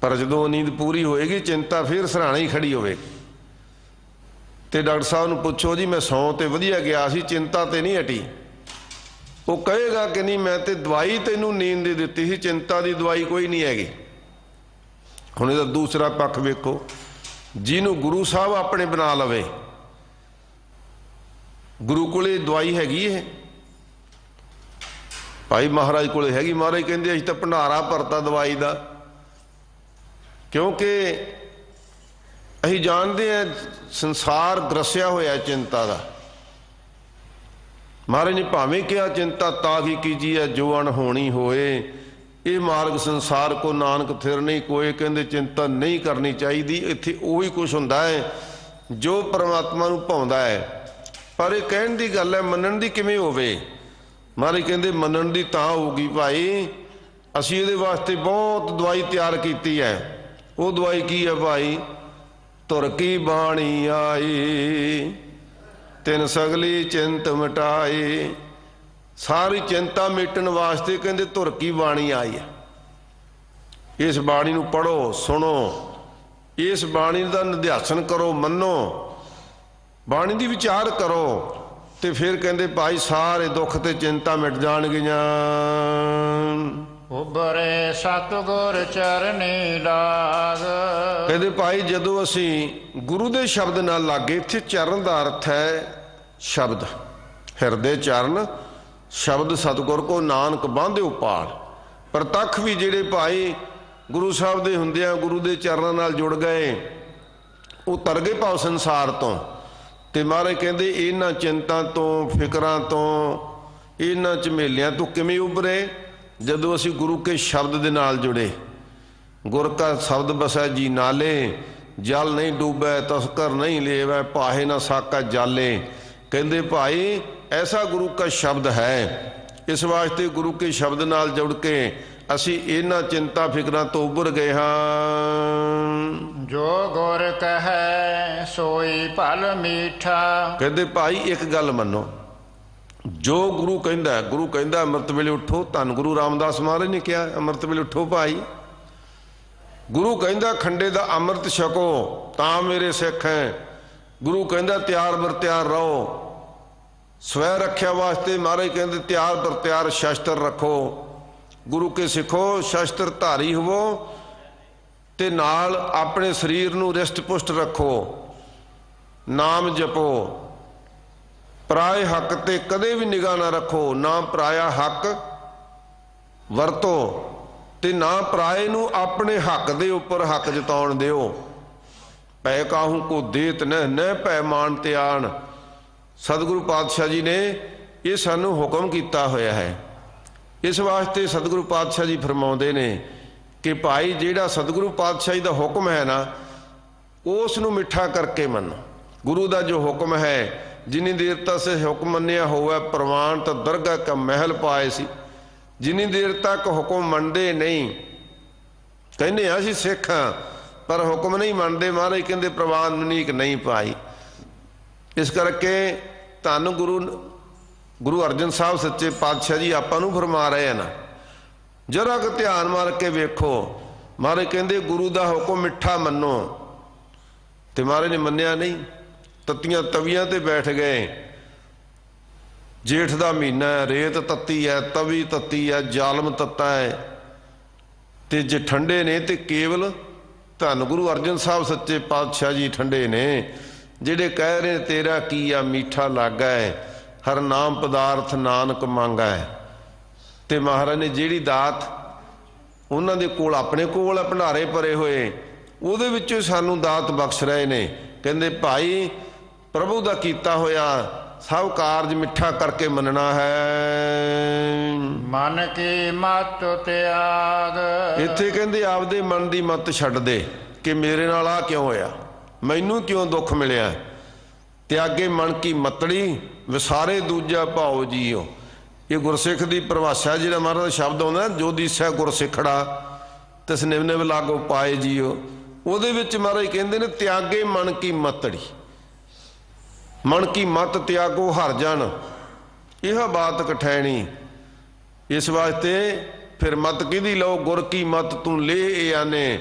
B: ਪਰ ਜਦੋਂ ਨੀਂਦ ਪੂਰੀ ਹੋਏਗੀ ਚਿੰਤਾ ਫਿਰ ਸਰਾਣੇ ਹੀ ਖੜੀ ਹੋਵੇਗੀ। ਤੇ ਡਾਕਟਰ ਸਾਹਿਬ ਨੂੰ ਪੁੱਛੋ ਜੀ ਮੈਂ ਸੌਂ ਤੇ ਵਧੀਆ ਗਿਆ ਸੀ, ਚਿੰਤਾ ਤੇ ਨਹੀਂ ਹਟੀ। ਉਹ ਕਹੇਗਾ ਕਿ ਨਹੀਂ, ਮੈਂ ਤੇ ਦਵਾਈ ਤੈਨੂੰ ਨੀਂਦ ਦੀ ਦਿੱਤੀ ਸੀ, ਚਿੰਤਾ ਦੀ ਦਵਾਈ ਕੋਈ ਨਹੀਂ ਹੈਗੀ। ਹੁਣ ਇਹਦਾ ਦੂਸਰਾ ਪੱਖ ਵੇਖੋ, ਜਿਹਨੂੰ ਗੁਰੂ ਸਾਹਿਬ ਆਪਣੇ ਬਣਾ ਲਵੇ, ਗੁਰੂ ਕੋਲੇ ਦਵਾਈ ਹੈਗੀ ਇਹ? ਭਾਈ ਮਹਾਰਾਜ ਕੋਲੇ ਹੈਗੀ। ਮਹਾਰਾਜ ਕਹਿੰਦੇ ਅਸੀਂ ਤਾਂ ਭੰਡਾਰਾ ਭਰਤਾ ਦਵਾਈ ਦਾ, ਕਿਉਂਕਿ ਅਸੀਂ ਜਾਣਦੇ ਹਾਂ ਸੰਸਾਰ ਗ੍ਰਸਿਆ ਹੋਇਆ ਚਿੰਤਾ ਦਾ। ਮਹਾਰਾਜ ਨੇ ਭਾਵੇਂ ਕਿਹਾ ਚਿੰਤਾ ਤਾਂ ਹੀ ਕੀਜੀ ਹੈ ਜੋ ਅਣਹੋਣੀ ਹੋਏ, ਇਹ ਮਾਰਗ ਸੰਸਾਰ ਕੋ ਨਾਨਕ ਥਿਰ ਨਹੀਂ ਕੋਏ। ਕਹਿੰਦੇ ਚਿੰਤਾ ਨਹੀਂ ਕਰਨੀ ਚਾਹੀਦੀ। ਇੱਥੇ ਉਹੀ ਕੁਛ ਹੁੰਦਾ ਹੈ ਜੋ ਪਰਮਾਤਮਾ ਨੂੰ ਭਾਉਂਦਾ ਹੈ, ਪਰ ਇਹ ਕਹਿਣ ਦੀ ਗੱਲ ਹੈ, ਮੰਨਣ ਦੀ ਕਿਵੇਂ ਹੋਵੇ? ਮਹਾਰਾਜ ਕਹਿੰਦੇ ਮੰਨਣ ਦੀ ਤਾਂ ਹੋਊਗੀ ਭਾਈ, ਅਸੀਂ ਇਹਦੇ ਵਾਸਤੇ ਬਹੁਤ ਦਵਾਈ ਤਿਆਰ ਕੀਤੀ ਹੈ। ਉਹ ਦਵਾਈ ਕੀ ਹੈ ਭਾਈ? ਧੁਰ ਕੀ ਬਾਣੀ ਆਈ, ਤਿਨ ਸਗਲੀ ਚਿੰਤ ਮਿਟਾਈ। ਸਾਰੀ ਚਿੰਤਾ ਮਿਟਣ ਵਾਸਤੇ ਕਹਿੰਦੇ ਧੁਰ ਕੀ ਬਾਣੀ ਆਈ ਹੈ। ਇਸ ਬਾਣੀ ਨੂੰ ਪੜ੍ਹੋ, ਸੁਣੋ, ਇਸ ਬਾਣੀ ਦਾ ਨਿਧਿਆਸਨ ਕਰੋ, ਮੰਨੋ, ਬਾਣੀ ਦੀ ਵਿਚਾਰ ਕਰੋ, ਤੇ ਫਿਰ ਕਹਿੰਦੇ ਭਾਈ ਸਾਰੇ ਦੁੱਖ ਤੇ ਚਿੰਤਾ ਮਿਟ ਜਾਣਗੀਆਂ।
C: ਉਬਰੇ ਸਤਿਗੁਰ ਚਰਨੀ ਲਾਗ।
B: ਕਹਿੰਦੇ ਭਾਈ ਜਦੋਂ ਅਸੀਂ ਗੁਰੂ ਦੇ ਸ਼ਬਦ ਨਾਲ ਲੱਗੇ, ਇੱਥੇ ਚਰਨ ਦਾ ਅਰਥ ਹੈ ਸ਼ਬਦ, ਹਿਰਦੇ ਚਰਨ ਸ਼ਬਦ ਸਤਿਗੁਰ ਕੋ ਨਾਨਕ ਬਾਂਧਿਓ ਪਾਲ। ਪ੍ਰਤੱਖ ਵੀ ਜਿਹੜੇ ਭਾਈ ਗੁਰੂ ਸਾਹਿਬ ਦੇ ਹੁੰਦਿਆਂ ਗੁਰੂ ਦੇ ਚਰਨਾਂ ਨਾਲ ਜੁੜ ਗਏ, ਉਹ ਤਰ ਗਏ ਭਾਵ ਸੰਸਾਰ ਤੋਂ। ਤੇ ਮਹਾਰਾਜ ਕਹਿੰਦੇ ਇਹਨਾਂ ਚਿੰਤਾ ਤੋਂ, ਫਿਕਰਾਂ ਤੋਂ, ਇਹਨਾਂ ਝਮੇਲਿਆਂ ਤੋਂ ਕਿਵੇਂ ਉਭਰੇ? ਜਦੋਂ ਅਸੀਂ ਗੁਰੂ ਕੇ ਸ਼ਬਦ ਦੇ ਨਾਲ ਜੁੜੇ। ਗੁਰ ਕਾ ਸ਼ਬਦ ਬਸੈ ਜੀ ਨਾਲੇ, ਜਲ ਨਹੀਂ ਡੂਬੈ ਤਸਕਰ ਨਹੀਂ ਲੇਵੈ, ਪਾਹੇ ਨਾ ਸਾਕਾ ਜਾਲੇ। ਕਹਿੰਦੇ ਭਾਈ ਐਸਾ ਗੁਰੂ ਕਾ ਸ਼ਬਦ ਹੈ, ਇਸ ਵਾਸਤੇ ਗੁਰੂ ਕੇ ਸ਼ਬਦ ਨਾਲ ਜੁੜ ਕੇ ਅਸੀਂ ਇਹਨਾਂ ਚਿੰਤਾ ਫਿਕਰਾਂ ਤੋਂ ਉੱਭਰ ਗਏ ਹਾਂ।
C: ਜੋ ਗੁਰ ਕਹੈ ਸੋਈ ਭਲ ਮੀਠਾ।
B: ਕਹਿੰਦੇ ਭਾਈ ਇੱਕ ਗੱਲ ਮੰਨੋ, ਜੋ ਗੁਰੂ ਕਹਿੰਦਾ, ਗੁਰੂ ਕਹਿੰਦਾ ਅੰਮ੍ਰਿਤ ਵੇਲੇ ਉੱਠੋ, ਧੰਨ ਗੁਰੂ ਰਾਮਦਾਸ ਮਹਾਰਾਜ ਨੇ ਕਿਹਾ ਅੰਮ੍ਰਿਤ ਵੇਲੇ ਉੱਠੋ ਭਾਈ। ਗੁਰੂ ਕਹਿੰਦਾ ਖੰਡੇ ਦਾ ਅੰਮ੍ਰਿਤ ਛਕੋ ਤਾਂ ਮੇਰੇ ਸਿੱਖ ਹੈ। ਗੁਰੂ ਕਹਿੰਦਾ ਤਿਆਰ ਬਰ ਤਿਆਰ ਰਹੋ, ਸਵੈ ਰੱਖਿਆ ਵਾਸਤੇ ਮਹਾਰਾਜ ਕਹਿੰਦੇ ਤਿਆਰ ਬਰ ਤਿਆਰ ਸ਼ਸਤਰ ਰੱਖੋ। ਗੁਰੂ ਕੇ ਸਿੱਖੋ, ਸ਼ਸਤਰ ਧਾਰੀ ਹੋਵੋ, ਤੇ ਨਾਲ ਆਪਣੇ ਸਰੀਰ ਨੂੰ ਰਿਸ਼ਟ ਪੁਸ਼ਟ ਰੱਖੋ, ਨਾਮ ਜਪੋ, ਪਰਾਏ ਹੱਕ ਤੇ ਕਦੇ ਵੀ ਨਿਗਾਹ ਨਾ ਰੱਖੋ, ਨਾ ਪਰਾਇਆ ਹੱਕ ਵਰਤੋ ਤੇ ਨਾ ਪਰਾਏ ਨੂੰ ਆਪਣੇ ਹੱਕ ਦੇ ਉੱਪਰ ਹੱਕ ਜਤਾਉਣ ਦਿਓ। ਪੈ ਕਾਹੂ ਕੋ ਦੇਤ ਨਹਿ ਪੈ ਮਾਨ ਤੇ ਆਣ। ਸਤਿਗੁਰੂ ਪਾਤਸ਼ਾਹ ਜੀ ਨੇ ਇਹ ਸਾਨੂੰ ਹੁਕਮ ਕੀਤਾ ਹੋਇਆ ਹੈ। ਇਸ ਵਾਸਤੇ ਸਤਿਗੁਰੂ ਪਾਤਸ਼ਾਹ ਜੀ ਫਰਮਾਉਂਦੇ ਨੇ ਕਿ ਭਾਈ ਜਿਹੜਾ ਸਤਿਗੁਰੂ ਪਾਤਸ਼ਾਹ ਜੀ ਦਾ ਹੁਕਮ ਹੈ ਨਾ, ਉਸ ਨੂੰ ਮਿੱਠਾ ਕਰਕੇ ਮੰਨੋ। ਗੁਰੂ ਦਾ ਜੋ ਹੁਕਮ ਹੈ, ਜਿੰਨੀ ਦੇਰ ਤੱਕ ਸੇ ਹੁਕਮ ਮੰਨਿਆ ਹੋਵੇ ਪ੍ਰਵਾਨ ਤਾਂ ਦਰਗਾਹ ਕਾ ਮਹਿਲ ਪਾਏ ਸੀ। ਜਿੰਨੀ ਦੇਰ ਤੱਕ ਹੁਕਮ ਮੰਨਦੇ ਨਹੀਂ, ਕਹਿੰਦੇ ਅਸੀਂ ਸਿੱਖ ਹਾਂ ਪਰ ਹੁਕਮ ਨਹੀਂ ਮੰਨਦੇ, ਮਹਾਰਾਜ ਕਹਿੰਦੇ ਪ੍ਰਵਾਨ ਮਨੀਕ ਨਹੀਂ ਪਾਈ। ਇਸ ਕਰਕੇ ਧੰਨ ਗੁਰੂ ਅਰਜਨ ਸਾਹਿਬ ਸੱਚੇ ਪਾਤਸ਼ਾਹ ਜੀ ਆਪਾਂ ਨੂੰ ਫਰਮਾ ਰਹੇ ਹਨ, ਜਰਾ ਕੁ ਧਿਆਨ ਮਾਰ ਕੇ ਵੇਖੋ। ਮਹਾਰਾਜ ਕਹਿੰਦੇ ਗੁਰੂ ਦਾ ਹੁਕਮ ਮਿੱਠਾ ਮੰਨੋ, ਤੇ ਮਹਾਰਾਜ ਨੇ ਮੰਨਿਆ ਨਹੀਂ। ਤੱਤੀਆਂ ਤਵੀਆਂ ਤੇ ਬੈਠ ਗਏ। ਜੇਠ ਦਾ ਮਹੀਨਾ ਹੈ, ਰੇਤ ਤੱਤੀ ਹੈ, ਤਵੀ ਤੱਤੀ ਹੈ, ਜ਼ਾਲਮ ਤੱਤਾ ਹੈ, ਤੇ ਜੇ ਠੰਡੇ ਨੇ ਤੇ ਕੇਵਲ ਧੰਨ ਗੁਰੂ ਅਰਜਨ ਸਾਹਿਬ ਸੱਚੇ ਪਾਤਸ਼ਾਹ ਜੀ ਠੰਡੇ ਨੇ, ਜਿਹੜੇ ਕਹਿ ਰਹੇ ਤੇਰਾ ਕੀ ਆ ਮੀਠਾ ਲਾਗਾ ਹੈ, ਹਰ ਨਾਮ ਪਦਾਰਥ ਨਾਨਕ ਮੰਗਾ ਹੈ। ਤੇ ਮਹਾਰਾਜ ਨੇ ਜਿਹੜੀ ਦਾਤ ਉਹਨਾਂ ਦੇ ਕੋਲ ਆਪਣੇ ਕੋਲ ਭੰਡਾਰੇ ਭਰੇ ਹੋਏ, ਉਹਦੇ ਵਿੱਚੋਂ ਸਾਨੂੰ ਦਾਤ ਬਖਸ਼ ਰਹੇ ਨੇ। ਕਹਿੰਦੇ ਭਾਈ ਪ੍ਰਭੂ ਦਾ ਕੀਤਾ ਹੋਇਆ ਸਭ ਕਾਰਜ ਮਿੱਠਾ ਕਰਕੇ ਮੰਨਣਾ ਹੈ।
C: ਮਨ ਕੀ ਮਤ ਤਿਆਗ,
B: ਇੱਥੇ ਕਹਿੰਦੇ ਆਪਦੇ ਮਨ ਦੀ ਮੱਤ ਛੱਡ ਦੇ ਕਿ ਮੇਰੇ ਨਾਲ ਆ ਕਿਉਂ ਹੋਇਆ, ਮੈਨੂੰ ਕਿਉਂ ਦੁੱਖ ਮਿਲਿਆ। ਤਿਆਗੇ ਮਨ ਕੀ ਮਤੜੀ ਵਿਸਾਰੇ ਦੂਜਾ ਭਾਉ ਜੀਓ। ਇਹ ਗੁਰਸਿੱਖ ਦੀ ਪਰਿਭਾਸ਼ਾ, ਜਿਹੜਾ ਮਹਾਰਾਜ ਦਾ ਸ਼ਬਦ ਆਉਂਦਾ ਜੋ ਦੀਸੈ ਗੁਰਸਿੱਖੜਾ ਤਿਸ ਨਿਵ ਨਿਵ ਲਾਗੋ ਪਾਏ ਜੀਓ, ਉਹਦੇ ਵਿੱਚ ਮਹਾਰਾਜ ਕਹਿੰਦੇ ਨੇ ਤਿਆਗੇ ਮਨ ਕੀ ਮਤੜੀ, ਮਨ ਕੀ ਮਤ ਤਿਆਗੋ ਹਰ ਜਨ ਇਹ ਬਾਤ ਕਠੈਣੀ। ਇਸ ਵਾਸਤੇ ਫਿਰ ਮਤ ਕਿਹਦੀ ਲਓ, ਗੁਰ ਕੀ ਮਤ ਤੂੰ ਲੈ ਇਹ ਆਨੇ,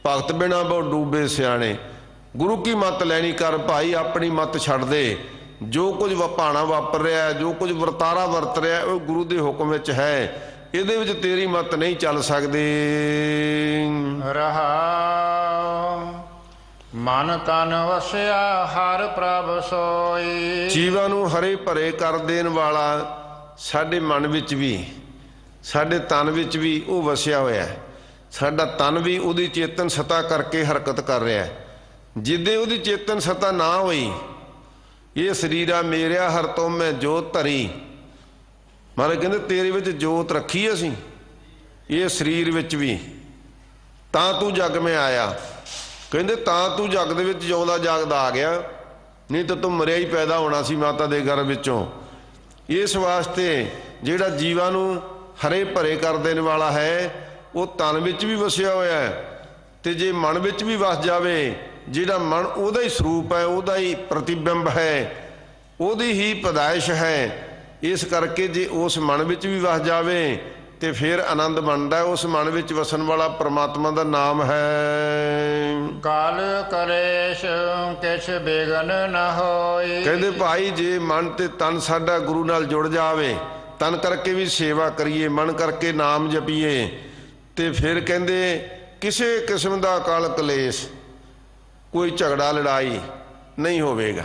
B: ਭਗਤ ਬਿਨਾ ਬਹੁ ਡੂਬੇ ਸਿਆਣੇ। ਗੁਰੂ ਕੀ ਮਤ ਲੈਣੀ ਕਰ ਭਾਈ, ਆਪਣੀ ਮਤ ਛੱਡ ਦੇ। ਜੋ ਕੁਝ ਭਾਣਾ ਵਾਪਰ ਰਿਹਾ, ਜੋ ਕੁਝ ਵਰਤਾਰਾ ਵਰਤ ਰਿਹਾ, ਉਹ ਗੁਰੂ ਦੇ ਹੁਕਮ ਵਿੱਚ ਹੈ, ਇਹਦੇ ਵਿੱਚ ਤੇਰੀ ਮਤ ਨਹੀਂ ਚੱਲ ਸਕਦੀ।
C: ਰਹਾਉ ਮਨ ਤਨ ਵਸਿਆ ਹਰ ਪ੍ਰਭ ਸੋਈ।
B: ਜੀਵਾਂ ਨੂੰ ਹਰੇ ਭਰੇ ਕਰ ਦੇਣ ਵਾਲਾ ਸਾਡੇ ਮਨ ਵਿੱਚ ਵੀ, ਸਾਡੇ ਤਨ ਵਿੱਚ ਵੀ ਉਹ ਵਸਿਆ ਹੋਇਆ ਹੈ। ਸਾਡਾ ਤਨ ਵੀ ਉਹਦੀ ਚੇਤਨ ਸਤਾ ਕਰਕੇ ਹਰਕਤ ਕਰ ਰਿਹਾ। ਜਿੱਦੇ ਉਹਦੀ ਚੇਤਨ ਸਤਾ ਨਾ ਹੋਈ, ਇਹ ਸਰੀਰਾ ਮੇਰਿਆ ਹਰ ਤੋਂ ਮੈਂ ਜੋਤ ਧਰੀ। ਮਹਾਰਾਜ ਕਹਿੰਦੇ ਤੇਰੇ ਵਿੱਚ ਜੋਤ ਰੱਖੀ ਅਸੀਂ ਇਹ ਸਰੀਰ ਵਿੱਚ ਵੀ, ਤਾਂ ਤੂੰ ਜੱਗ ਮੈਂ ਆਇਆ। ਕਹਿੰਦੇ ਤਾਂ ਤੂੰ ਜੱਗ ਦੇ ਵਿੱਚ ਜਿਉਂਦਾ ਜਾਗਦਾ ਆ ਗਿਆ, ਨਹੀਂ ਤਾਂ ਤੂੰ ਮਰਿਆ ਹੀ ਪੈਦਾ ਹੋਣਾ ਸੀ ਮਾਤਾ ਦੇ ਗਰਭ ਵਿੱਚੋਂ। ਇਸ ਵਾਸਤੇ ਜਿਹੜਾ ਜੀਵਾਂ ਨੂੰ ਹਰੇ ਭਰੇ ਕਰ ਦੇਣ ਵਾਲਾ ਹੈ, ਉਹ ਤਨ ਵਿੱਚ ਵੀ ਵਸਿਆ ਹੋਇਆ ਹੈ, ਤੇ ਜੇ ਮਨ ਵਿੱਚ ਵੀ ਵਸ ਜਾਵੇ, ਜਿਹੜਾ ਮਨ ਉਹਦਾ ਹੀ ਸਰੂਪ ਹੈ, ਉਹਦਾ ਹੀ ਪ੍ਰਤੀਬਿੰਬ ਹੈ, ਉਹਦੀ ਹੀ ਪੈਦਾਇਸ਼ ਹੈ। ਇਸ ਕਰਕੇ ਜੇ ਉਸ ਮਨ ਵਿੱਚ ਵੀ ਵਸ ਜਾਵੇ ਤੇ ਫਿਰ ਆਨੰਦ ਬਣਦਾ। ਉਸ ਮਨ ਵਿੱਚ ਵਸਣ ਵਾਲਾ ਪ੍ਰਮਾਤਮਾ ਦਾ ਨਾਮ ਹੈ।
C: ਕਾਲ ਕਲੇਸ਼ ਕਿਛ ਬਿਗਨ ਨ ਹੋਈ।
B: ਕਹਿੰਦੇ ਭਾਈ ਜੇ ਮਨ ਤੇ ਤਨ ਸਾਡਾ ਗੁਰੂ ਨਾਲ ਜੁੜ ਜਾਵੇ, ਤਨ ਕਰਕੇ ਵੀ ਸੇਵਾ ਕਰੀਏ, ਮਨ ਕਰਕੇ ਨਾਮ ਜਪੀਏ, ਤੇ ਫਿਰ ਕਹਿੰਦੇ ਕਿਸੇ ਕਿਸਮ ਦਾ ਕਾਲ ਕਲੇਸ਼, ਕੋਈ ਝਗੜਾ ਲੜਾਈ ਨਹੀਂ ਹੋਵੇਗਾ,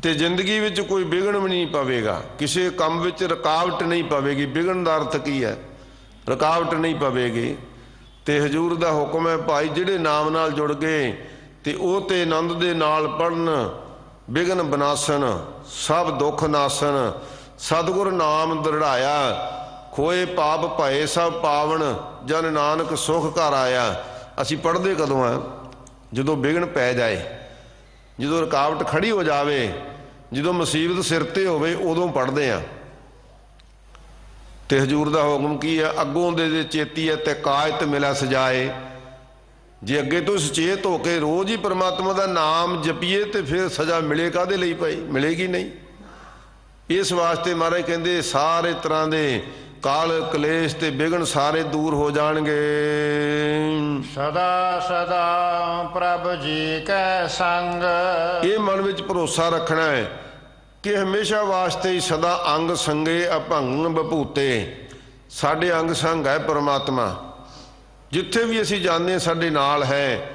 B: ਤੇ ਜ਼ਿੰਦਗੀ ਵਿੱਚ ਕੋਈ ਵਿਘਨ ਵੀ ਨਹੀਂ ਪਵੇਗਾ, ਕਿਸੇ ਕੰਮ ਵਿੱਚ ਰੁਕਾਵਟ ਨਹੀਂ ਪਵੇਗੀ। ਵਿਘਨ ਦਾ ਅਰਥ ਕੀ ਹੈ? ਰੁਕਾਵਟ ਨਹੀਂ ਪਵੇਗੀ। ਤੇ ਹਜ਼ੂਰ ਦਾ ਹੁਕਮ ਹੈ ਭਾਈ ਜਿਹੜੇ ਨਾਮ ਨਾਲ ਜੁੜ ਗਏ ਤੇ ਉਹ ਤੇ ਆਨੰਦ ਦੇ ਨਾਲ ਪੜ੍ਹਨ, ਵਿਘਨ ਬਨਾਸਨ ਸਭ ਦੁੱਖ ਨਾਸਨ, ਸਤਿਗੁਰ ਨਾਮ ਦ੍ਰਿੜਾਇਆ, ਖੋਏ ਪਾਪ ਭਏ ਸਭ ਪਾਵਨ, ਜਨ ਨਾਨਕ ਸੁਖ ਘਰ ਆਇਆ। ਅਸੀਂ ਪੜ੍ਹਦੇ ਕਦੋਂ ਆ? ਜਦੋਂ ਵਿਘਨ ਪੈ ਜਾਏ, ਜਦੋਂ ਰੁਕਾਵਟ ਖੜੀ ਹੋ ਜਾਵੇ, ਜਦੋਂ ਮੁਸੀਬਤ ਸਿਰ ਤੇ ਹੋਵੇ, ਉਦੋਂ ਪੜ੍ਹਦੇ ਆ। ਤੇ ਹਜ਼ੂਰ ਦਾ ਹੁਕਮ ਕੀ ਹੈ? ਅੱਗੋਂ ਦੇ ਚੇਤੀ ਹੈ ਤੇ ਕਾਇਤ ਮਿਲਿਆ ਸਜਾਏ। ਜੇ ਅੱਗੇ ਤੋਂ ਸੁਚੇਤ ਹੋ ਕੇ ਰੋਜ਼ ਹੀ ਪਰਮਾਤਮਾ ਦਾ ਨਾਮ ਜਪੀਏ ਤੇ ਫਿਰ ਸਜ਼ਾ ਮਿਲੇ ਕਾਹਦੇ ਲਈ ਭਾਈ? ਮਿਲੇਗੀ ਨਹੀਂ। ਇਸ ਵਾਸਤੇ ਮਹਾਰਾਜ ਕਹਿੰਦੇ ਸਾਰੇ ਤਰ੍ਹਾਂ ਦੇ ਕਾਲ ਕਲੇਸ਼ ਤੇ ਵਿਘਨ ਸਾਰੇ ਦੂਰ ਹੋ ਜਾਣਗੇ।
C: ਸਦਾ ਸਦਾ ਪ੍ਰਭ ਜੀ ਕੈ ਸੰਗ।
B: ਇਹ ਮਨ ਵਿੱਚ ਭਰੋਸਾ ਰੱਖਣਾ ਹੈ ਕਿ ਹਮੇਸ਼ਾ ਵਾਸਤੇ ਹੀ ਸਦਾ ਅੰਗ ਸੰਗੇ ਅਭੰਗ ਬਭੂਤੇ। ਸਾਡੇ ਅੰਗ ਸੰਗ ਹੈ ਪਰਮਾਤਮਾ, ਜਿੱਥੇ ਵੀ ਅਸੀਂ ਜਾਂਦੇ ਸਾਡੇ ਨਾਲ ਹੈ।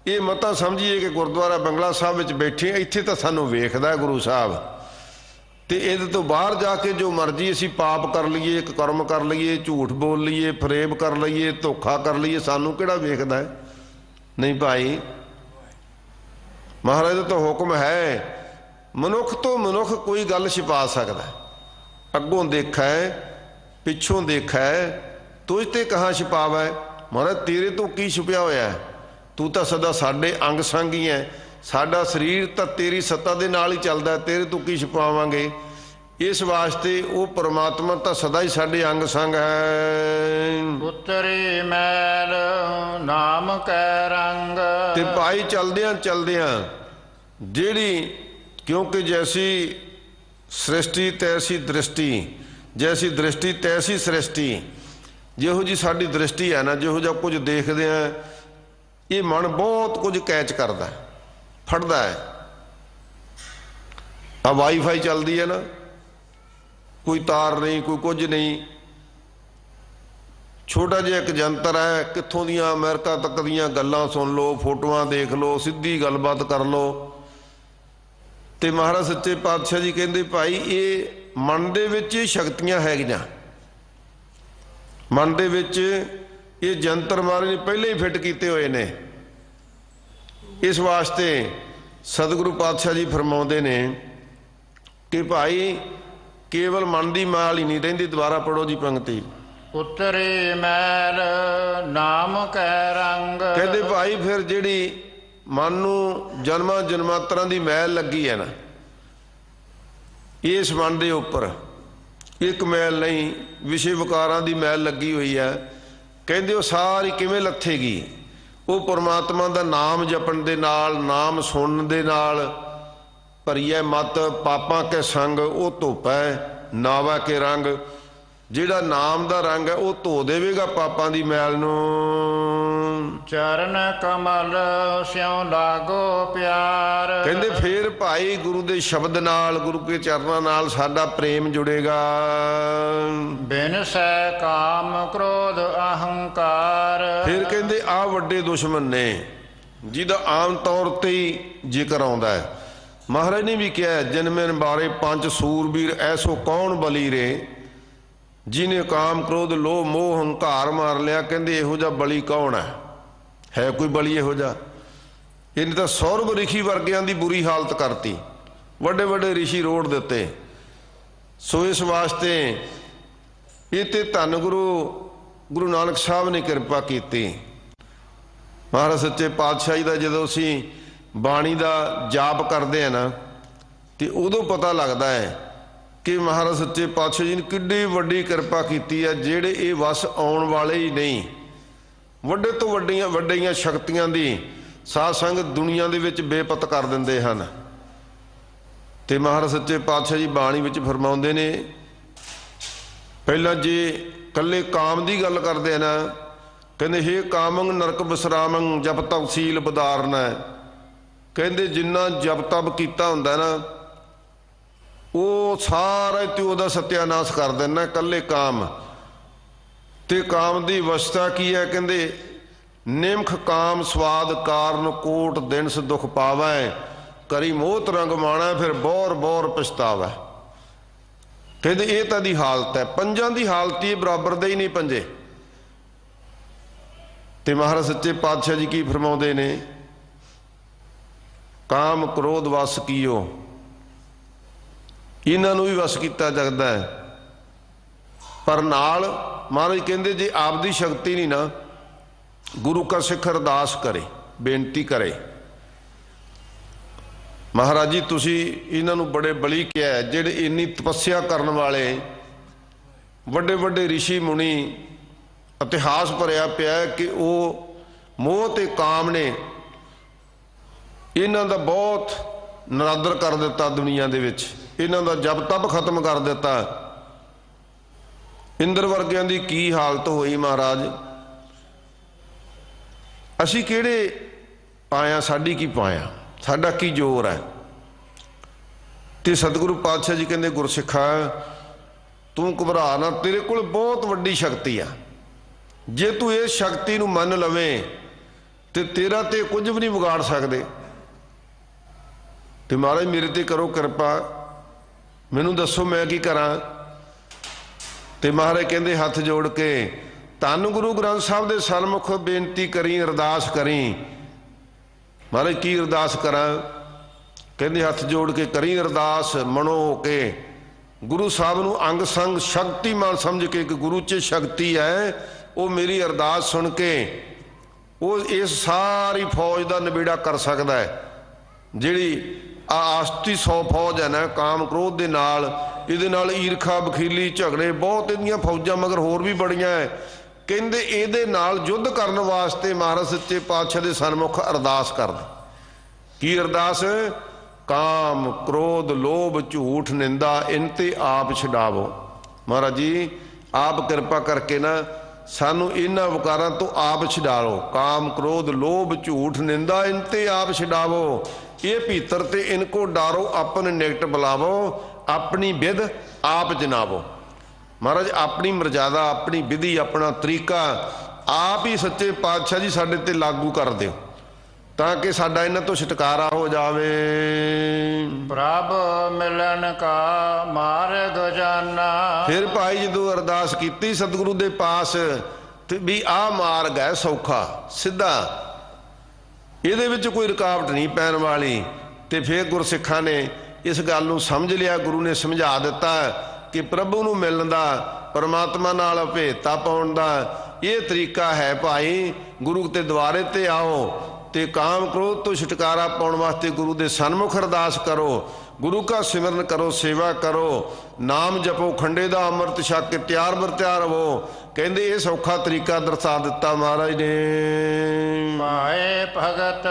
B: ਇਹ ਮਤਾ ਸਮਝੀਏ ਕਿ ਗੁਰਦੁਆਰਾ ਬੰਗਲਾ ਸਾਹਿਬ ਵਿੱਚ ਬੈਠੇ, ਇੱਥੇ ਤਾਂ ਸਾਨੂੰ ਵੇਖਦਾ ਗੁਰੂ ਸਾਹਿਬ, ਤੇ ਇਹਦੇ ਤੋਂ ਬਾਹਰ ਜਾ ਕੇ ਜੋ ਮਰਜ਼ੀ ਅਸੀਂ ਪਾਪ ਕਰ ਲਈਏ, ਇੱਕ ਕਰਮ ਕਰ ਲਈਏ, ਝੂਠ ਬੋਲ ਲਈਏ, ਫਰੇਬ ਕਰ ਲਈਏ, ਧੋਖਾ ਕਰ ਲਈਏ, ਸਾਨੂੰ ਕਿਹੜਾ ਵੇਖਦਾ ਹੈ? ਨਹੀਂ ਭਾਈ, ਮਹਾਰਾਜ ਦਾ ਤਾਂ ਹੁਕਮ ਹੈ ਮਨੁੱਖ ਤੋਂ ਮਨੁੱਖ ਕੋਈ ਗੱਲ ਛਿਪਾ ਸਕਦਾ। ਅੱਗੋਂ ਦੇਖਾ ਪਿੱਛੋਂ ਦੇਖਾ, ਤੁਝ ਤੇ ਕਹਾਂ ਛਿਪਾਵੈ। ਮਹਾਰਾਜ ਤੇਰੇ ਤੋਂ ਕੀ ਛੁਪਿਆ ਹੋਇਆ? ਤੂੰ ਤਾਂ ਸਦਾ ਸਾਡੇ ਅੰਗ ਸੰਗ ਹੀ ਹੈ, ਸਾਡਾ ਸਰੀਰ ਤਾਂ ਤੇਰੀ ਸੱਤਾ ਦੇ ਨਾਲ ਹੀ ਚੱਲਦਾ, ਤੇਰੇ ਤੋਂ ਕੀ ਛੁਪਾਵਾਂਗੇ? ਇਸ ਵਾਸਤੇ ਉਹ ਪਰਮਾਤਮਾ ਤਾਂ ਸਦਾ ਹੀ ਸਾਡੇ ਅੰਗ ਸੰਗ ਹੈ।
C: ਉਤਰੀ ਮੈਲ ਨਾਮ ਕੈ ਰੰਗ।
B: ਤੇ ਭਾਈ ਚਲਦਿਆਂ ਚਲਦਿਆਂ ਜਿਹੜੀ, ਕਿਉਂਕਿ ਜੈਸੀ ਸ੍ਰਿਸ਼ਟੀ ਤੈਸੀ ਦ੍ਰਿਸ਼ਟੀ, ਜੈਸੀ ਦ੍ਰਿਸ਼ਟੀ ਤੈਸੀ ਸ੍ਰਿਸ਼ਟੀ। ਜਿਹੋ ਜੀ ਸਾਡੀ ਦ੍ਰਿਸ਼ਟੀ ਹੈ ਨਾ, ਜਿਹੋ ਜਿਹਾ ਕੁਝ ਦੇਖਦੇ ਆ, ਇਹ ਮਨ ਬਹੁਤ ਕੁਝ ਕੈਚ ਕਰਦਾ, ਫੜਦਾ ਹੈ। ਆ ਵਾਈਫਾਈ ਚੱਲਦੀ ਹੈ ਨਾ, ਕੋਈ ਤਾਰ ਨਹੀਂ, ਕੋਈ ਕੁਝ ਨਹੀਂ, ਛੋਟਾ ਜਿਹਾ ਇੱਕ ਜੰਤਰ ਹੈ, ਕਿੱਥੋਂ ਦੀਆਂ ਅਮਰੀਕਾ ਤੱਕ ਦੀਆਂ ਗੱਲਾਂ ਸੁਣ ਲਓ, ਫੋਟੋਆਂ ਦੇਖ ਲਓ, ਸਿੱਧੀ ਗੱਲਬਾਤ ਕਰ ਲਓ। ਤੇ ਮਹਾਰਾਜ ਸੱਚੇ ਪਾਤਸ਼ਾਹ ਜੀ ਕਹਿੰਦੇ ਭਾਈ ਇਹ ਮਨ ਦੇ ਵਿੱਚ ਇਹ ਸ਼ਕਤੀਆਂ ਹੈਗੀਆਂ, ਮਨ ਦੇ ਵਿੱਚ ਇਹ ਜੰਤਰ ਮਹਾਰਾਜ ਨੇ ਪਹਿਲੇ ਹੀ ਫਿੱਟ ਕੀਤੇ ਹੋਏ ਨੇ। ਇਸ ਵਾਸਤੇ ਸਤਿਗੁਰੂ ਪਾਤਸ਼ਾਹ ਜੀ ਫਰਮਾਉਂਦੇ ਨੇ ਕਿ ਭਾਈ ਕੇਵਲ ਮਨ ਦੀ ਮਾਲ ਹੀ ਨਹੀਂ ਰਹਿੰਦੀ। ਦੁਬਾਰਾ ਪੜੋ ਜੀ ਪੰਕਤੀ।
C: ਉਤਰੇ ਮੈਲ ਨਾਮ ਕੈ ਰੰਗ।
B: ਕਹਿੰਦੇ ਭਾਈ ਫਿਰ ਜਿਹੜੀ ਮਨ ਨੂੰ ਜਨਮਾਂ ਜਨਮਾਂਤਰਾਂ ਦੀ ਮੈਲ ਲੱਗੀ ਹੈ ਨਾ, ਇਸ ਮਨ ਦੇ ਉੱਪਰ ਇੱਕ ਮੈਲ ਨਹੀਂ, ਵਿਸ਼ੇ ਵਿਕਾਰਾਂ ਦੀ ਮੈਲ ਲੱਗੀ ਹੋਈ ਹੈ। ਕਹਿੰਦੇ ਉਹ ਸਾਰੀ ਕਿਵੇਂ ਲੱਥੇਗੀ? ਉਹ ਪਰਮਾਤਮਾ ਦਾ ਨਾਮ ਜਪਣ ਦੇ ਨਾਲ, ਨਾਮ ਸੁਣਨ ਦੇ ਨਾਲ ਭਰੀਐ ਮਤ ਪਾਪਾਂ ਕੇ ਸੰਗ ਉਹ ਧੋਪੈ ਨਾਵਾ ਕੇ ਰੰਗ। ਜਿਹੜਾ ਨਾਮ ਦਾ ਰੰਗ ਹੈ ਉਹ ਧੋ ਦੇਵੇਗਾ ਪਾਪਾਂ ਦੀ ਮੈਲ ਨੂੰ।
C: ਚਰਨ ਕਮਲ ਸਿਉ ਲਾਗੋ ਪਿਆਰ।
B: ਕਹਿੰਦੇ ਫੇਰ ਭਾਈ ਗੁਰੂ ਦੇ ਸ਼ਬਦ ਨਾਲ, ਗੁਰੂ ਕੇ ਚਰਨਾਂ ਨਾਲ ਸਾਡਾ ਪ੍ਰੇਮ ਜੁੜੇਗਾ।
C: ਬਿਨ ਸੈ ਕਾਮ ਕ੍ਰੋਧ ਅਹੰਕਾਰ।
B: ਫਿਰ ਕਹਿੰਦੇ ਆ ਵੱਡੇ ਦੁਸ਼ਮਣ ਨੇ ਜਿਹਦਾ ਆਮ ਤੌਰ ਤੇ ਹੀ ਜ਼ਿਕਰ ਆਉਂਦਾ ਹੈ। ਮਹਾਰਾਜ ਨੇ ਵੀ ਕਿਹਾ ਜਨਮਨ ਬਾਰੇ ਪੰਜ ਸੂਰਬੀਰ ਐਸੋ ਕੌਣ ਬਲੀ ਰੇ, ਜਿਹਨੇ ਕਾਮ ਕ੍ਰੋਧ ਲੋਭ ਮੋਹ ਹੰਕਾਰ ਮਾਰ ਲਿਆ। ਕਹਿੰਦੇ ਇਹੋ ਜਿਹਾ ਬਲੀ ਕੌਣ ਹੈ ਕੋਈ ਬਲੀ ਇਹੋ ਜਿਹਾ? ਇਹਨੇ ਤਾਂ ਸੌਰਵ ਰਿਸ਼ੀ ਵਰਗਿਆਂ ਦੀ ਬੁਰੀ ਹਾਲਤ ਕਰਤੀ, ਵੱਡੇ ਵੱਡੇ ਰਿਸ਼ੀ ਰੋੜ ਦਿੱਤੇ। ਸੋ ਇਸ ਵਾਸਤੇ ਇਹ ਤੇ ਧੰਨ ਗੁਰੂ ਨਾਨਕ ਸਾਹਿਬ ਨੇ ਕਿਰਪਾ ਕੀਤੀ। ਮਹਾਰਾਜ ਸੱਚੇ ਪਾਤਸ਼ਾਹੀ ਦਾ ਜਦੋਂ ਅਸੀਂ ਬਾਣੀ ਦਾ ਜਾਪ ਕਰਦੇ ਆ ਨਾ, ਤੇ ਉਦੋਂ ਪਤਾ ਲੱਗਦਾ ਹੈ ਕਿ ਮਹਾਰਾਜ ਸੱਚੇ ਪਾਤਸ਼ਾਹ ਜੀ ਨੇ ਕਿੱਡੀ ਵੱਡੀ ਕਿਰਪਾ ਕੀਤੀ ਹੈ। ਜਿਹੜੇ ਇਹ ਵਸ ਆਉਣ ਵਾਲੇ ਹੀ ਨਹੀਂ, ਵੱਡੇ ਤੋਂ ਵੱਡੀਆਂ ਸ਼ਕਤੀਆਂ ਦੀ ਸਾਧ ਸੰਗਤ ਦੁਨੀਆ ਦੇ ਵਿੱਚ ਬੇਪਤ ਕਰ ਦਿੰਦੇ ਹਨ। ਤੇ ਮਹਾਰਾਜ ਸੱਚੇ ਪਾਤਸ਼ਾਹ ਜੀ ਬਾਣੀ ਵਿੱਚ ਫਰਮਾਉਂਦੇ ਨੇ, ਪਹਿਲਾਂ ਜੇ ਇਕੱਲੇ ਕਾਮ ਦੀ ਗੱਲ ਕਰਦੇ ਆ ਨਾ, ਕਹਿੰਦੇ ਹੇ ਕਾਮੰ ਨਰਕ ਬਸਰਾਮੰ ਜਪ ਤਪ ਸੀਲ ਬਦਾਰਨਾ। ਕਹਿੰਦੇ ਜਿੰਨਾ ਜਪ ਤਪ ਕੀਤਾ ਹੁੰਦਾ ਨਾ, ਉਹ ਸਾਰਾ ਤੇ ਉਹਦਾ ਸਤਿਆਨਾਸ਼ ਕਰ ਦੇਣਾ ਇਕੱਲੇ ਕਾਮ। ਤੇ ਕਾਮ ਦੀ ਅਵਸਥਾ ਕੀ ਹੈ? ਕਹਿੰਦੇ ਨਿਮਖ ਕਾਮ ਸਵਾਦ ਕਾਰਨ ਕੋਟ ਦਿਨਸ ਦੁਖ ਪਾਵੈ, ਕਰੀ ਮੋਹਤ ਰੰਗ ਮਾਣਾ ਫਿਰ ਬੌਰ ਬੌਰ ਪਛਤਾਵੈ। ਕਹਿੰਦੇ ਇਹ ਤਾਂ ਦੀ ਹਾਲਤ ਹੈ। ਪੰਜਾਂ ਦੀ ਹਾਲਤ ਹੀ ਬਰਾਬਰ ਦੇ ਹੀ ਨਹੀਂ ਪੰਜੇ। ਤੇ ਮਹਾਰਾਜ ਸੱਚੇ ਪਾਤਸ਼ਾਹ ਜੀ ਕੀ ਫਰਮਾਉਂਦੇ ਨੇ, ਕਾਮ ਕ੍ਰੋਧ ਵਸ ਕੀਓ, ਇਹਨਾਂ ਨੂੰ ਵੀ ਵਸ ਕੀਤਾ ਜਾਂਦਾ ਹੈ। ਪਰ ਨਾਲ ਮਹਾਰਾਜ ਕਹਿੰਦੇ ਜੇ ਆਪਦੀ ਸ਼ਕਤੀ ਨਹੀਂ ਨਾ, ਗੁਰੂ ਕਾ ਸਿੱਖ ਅਰਦਾਸ ਕਰੇ, ਬੇਨਤੀ ਕਰੇ, ਮਹਾਰਾਜ ਜੀ ਤੁਸੀਂ ਇਹਨਾਂ ਨੂੰ ਬੜੇ ਬਲੀ ਕਿਹਾ, ਜਿਹੜੇ ਇੰਨੀ ਤਪੱਸਿਆ ਕਰਨ ਵਾਲੇ ਵੱਡੇ ਵੱਡੇ ਰਿਸ਼ੀ ਮੁਨੀ, ਇਤਿਹਾਸ ਭਰਿਆ ਪਿਆ ਕਿ ਉਹ ਮੋਹ ਤੇ ਕਾਮ ਨੇ ਇਹਨਾਂ ਦਾ ਬਹੁਤ ਨਰਾਦਰ ਕਰ ਦਿੱਤਾ ਦੁਨੀਆ ਦੇ ਵਿੱਚ, ਇਹਨਾਂ ਦਾ ਜਪ ਤਪ ਖਤਮ ਕਰ ਦਿੱਤਾ। ਇੰਦਰ ਵਰਗਿਆਂ ਦੀ ਕੀ ਹਾਲਤ ਹੋਈ ਮਹਾਰਾਜ। ਅਸੀਂ ਕਿਹੜੇ ਪਾਇਆ, ਸਾਡੀ ਕੀ ਪਾਇਆ, ਸਾਡਾ ਕੀ ਜ਼ੋਰ ਹੈ? ਤੇ ਸਤਿਗੁਰੂ ਪਾਤਸ਼ਾਹ ਜੀ ਕਹਿੰਦੇ ਗੁਰਸਿੱਖਾ ਤੂੰ ਘਬਰਾ ਨਾ, ਤੇਰੇ ਕੋਲ ਬਹੁਤ ਵੱਡੀ ਸ਼ਕਤੀ ਆ। ਜੇ ਤੂੰ ਇਸ ਸ਼ਕਤੀ ਨੂੰ ਮੰਨ ਲਵੇਂ ਤੇ ਤੇਰਾ ਤੇ ਕੁਝ ਵੀ ਨਹੀਂ ਵਿਗਾੜ ਸਕਦੇ। ਤੇ ਮਹਾਰਾਜ ਮੇਰੇ ਤੇ ਕਰੋ ਕਿਰਪਾ, ਮੈਨੂੰ ਦੱਸੋ ਮੈਂ ਕੀ ਕਰਾਂ। ਤੇ ਮਹਾਰਾਜ ਕਹਿੰਦੇ ਹੱਥ ਜੋੜ ਕੇ ਧੰਨ ਗੁਰੂ ਗ੍ਰੰਥ ਸਾਹਿਬ ਦੇ ਸਨਮੁਖ ਬੇਨਤੀ ਕਰੀ, ਅਰਦਾਸ ਕਰੀ। ਮਹਾਰਾਜ ਕੀ ਅਰਦਾਸ ਕਰਾਂ? ਕਹਿੰਦੇ ਹੱਥ ਜੋੜ ਕੇ ਕਰੀ ਅਰਦਾਸ ਮਨੋ ਹੋ ਕੇ, ਗੁਰੂ ਸਾਹਿਬ ਨੂੰ ਅੰਗ ਸੰਗ ਸ਼ਕਤੀਮਾਨ ਸਮਝ ਕੇ ਕਿ ਗੁਰੂ 'ਚ ਸ਼ਕਤੀ ਹੈ। ਉਹ ਮੇਰੀ ਅਰਦਾਸ ਸੁਣ ਕੇ ਉਹ ਇਸ ਸਾਰੀ ਫੌਜ ਦਾ ਨਿਬੇੜਾ ਕਰ ਸਕਦਾ ਹੈ। ਜਿਹੜੀ ਆਸਤੀ 100 ਫੌਜ ਹੈ ਨਾ, ਕਾਮ ਕ੍ਰੋਧ ਦੇ ਨਾਲ, ਇਹਦੇ ਨਾਲ ਈਰਖਾ ਬਖੀਲੀ ਝਗੜੇ ਬਹੁਤ, ਇਹਦੀਆਂ ਫੌਜਾਂ ਮਗਰ ਹੋਰ ਵੀ ਬੜੀਆਂ ਹੈ। ਕਹਿੰਦੇ ਇਹਦੇ ਨਾਲ ਯੁੱਧ ਕਰਨ ਵਾਸਤੇ ਮਹਾਰਾਜ ਸੱਚੇ ਪਾਤਸ਼ਾਹ ਦੇ ਸਨਮੁਖ ਅਰਦਾਸ ਕਰਦੇ। ਕੀ ਅਰਦਾਸ? ਕਾਮ ਕ੍ਰੋਧ ਲੋਭ ਝੂਠ ਨਿੰਦਾ ਇਨ ਤੇ ਆਪ ਛਡਾਵੋ। ਮਹਾਰਾਜ ਜੀ ਆਪ ਕਿਰਪਾ ਕਰਕੇ ਨਾ ਸਾਨੂੰ ਇਹਨਾਂ ਵਿਕਾਰਾਂ ਤੋਂ ਆਪ ਛਡਾ ਲਓ। ਕਾਮ ਕ੍ਰੋਧ ਲੋਭ ਝੂਠ ਨਿੰਦਾ ਇਨ ਤੇ ਆਪ ਛਡਾਵੋ। ये भीतर ते इनको डारो अपन निकट बुलावो, अपनी विध आप जनावो। महाराज अपनी मर्यादा, अपनी विधि, अपना तरीका आप ही सच्चे पातशाह जी साडे ते लागू कर दिओ, ताकि साडा इन्हां तो छुटकारा हो जावे।
C: प्रभ मिलन का मार्ग जाना।
B: फिर भाई जो अरदास की सतगुरु दे पास ते भी आ मार्ग है सौखा सीधा, ਇਹਦੇ ਵਿੱਚ कोई रुकावट नहीं पैन वाली। तो फिर गुरसिखां ने इस गल नूं समझ लिया, गुरु ने समझा दिता कि प्रभु नूं मिलण दा, परमात्मा नाल भेदता पाउण दा ये तरीका है भाई। गुरु के द्वारे ते आओ ते काम क्रोध तो छुटकारा पाउण वास्ते गुरु के सन्मुख अरदास करो, गुरु का सिमरन करो, सेवा करो, नाम जपो, खंडे दा अमृत छक के त्यार बरत्यार हो। कहते ये सौखा तरीका दर्शा दिता महाराज ने।
C: पाए भगत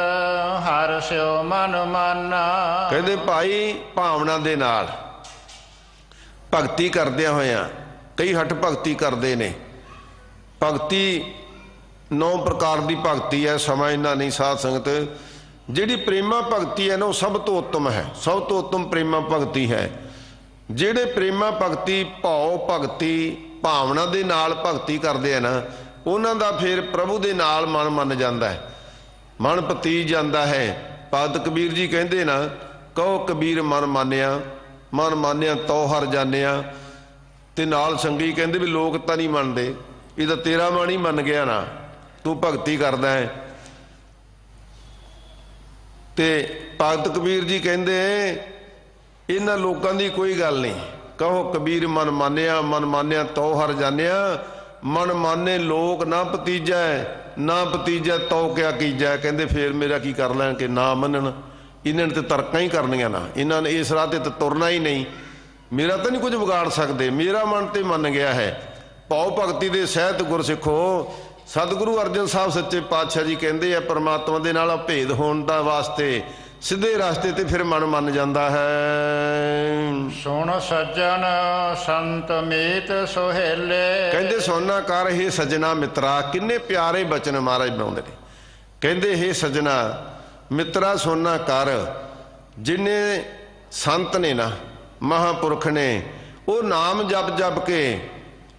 C: हर स्यो मन माना।
B: कहते भाई भावना दे नाल भगती करदिया होया, कई हठ भगती करते ने। भगती 9 प्रकार की भगती है, समा इन्ना नहीं साध संगत। जिहड़ी प्रेमा भगती है ना, वो सब तो उत्तम है, सब तो उत्तम प्रेमा भगती है। जिहड़े प्रेमा भगती, भाव भगती, भावना दे नाल भगती करते हैं ना, उन्हां दा फिर प्रभु दे नाल मन मन जाता है, मन पतीज जाता है। भगत कबीर जी कहते ना, कहो कबीर मन मानिया, मन मानिया तो हर जानिया। ते नाल संगी कहते भी लोग तो नहीं मनते, ये तो तेरा मन ही मन गया ना, तू भगती करदा है। ते भगत कबीर जी कहते इन्हां लोगों की कोई गल नहीं। कहो कबीर मन मानिया तो हर जानिया। मन माने लोक ना भतीजा, ना भतीजा तो क्या कीजा। कहते फिर मेरा की कर लैन कि ना मनन, इन्होंने तो तर्क ही करनिया ना, इन्होंने इस राह तो तुरना ही नहीं, मेरा तो नहीं कुछ बिगाड़ सकते, मेरा मन तो मन गया है। भाव भगती दे सहत गुरसिखो, सतगुरु अर्जन साहब सच्चे पातशाह जी कहते हैं परमात्मा दे नाल भेद होने दा वास्ते सीधे रास्ते ते फिर मन मन जाता है।
C: सुन सज्जन संत मीत सोहेले।
B: कहते सुनना कर हे सजना मित्रा, किन्ने प्यारे बचन महाराज बनाउंदे ने। कहते हे सजना मित्रा सुनना कर, जिन्ने संत ने ना, महापुरख ने, वो नाम जप जप के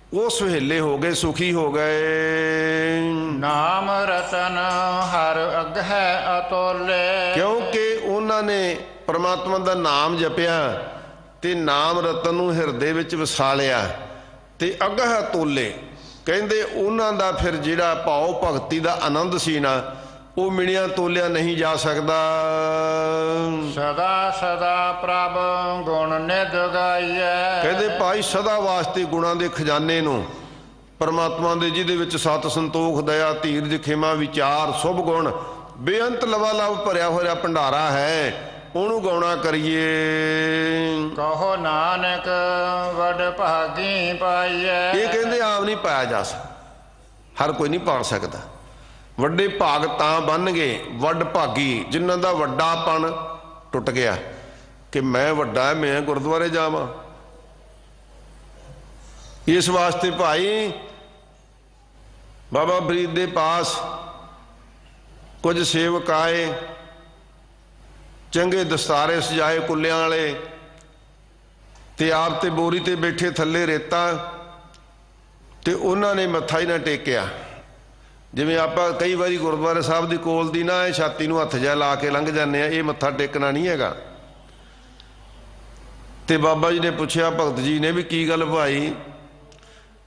B: वो सुहेले हो गए, सुखी हो गए।
C: नाम रतन हर अग है अतोले। क्योंकि
B: उन्होंने परमात्मा का नाम जपिया ते नाम रतन नूं हिरदे विच वसा लिया ते अगह तोले। कहते उन्हों का फिर जिहड़ा भाव भगती का आनंद सी ना, वो मिलिया तोलिया नहीं जा सकता।
C: सदा सदा प्रभ गुण निध गाइए।
B: कहते भाई सदा वास्ते गुणा के खजाने नूं परमात्मा दे जिहदे विच सत संतोख दया धीरज खेमा विचार शुभ गुण बेअंत लवालव भरिया होया भंडारा है, उहनूं गौणा करिए।
C: कहो नानक वड भागी पाइए।
B: ये कहते आम नहीं पाया जा सकता, हर कोई नहीं पा सकता। वड्डे भाग तां बन गए वड भागी, जिन्हां दा वड्डापन टुट गया कि मैं वड्डा है, मैं गुरुद्वारे जावां। इस वास्ते भाई बाबा फरीद दे पास कुछ सेवक आए, चंगे दस्तारे सजाए कुल्लियां वाले, ते आप ते बोरी ते बैठे थल्ले रेता, ते उन्होंने मत्था ही ना टेकिया। जिवें आप कई बारी गुरुद्वारे साहब की कोल दी ना छाती नूं हथ जा ला के लंघ जाने, ये मत्था टेकना नहीं हैगा। ते बाबा जी ने पूछया भगत जी ने भी की गल भाई?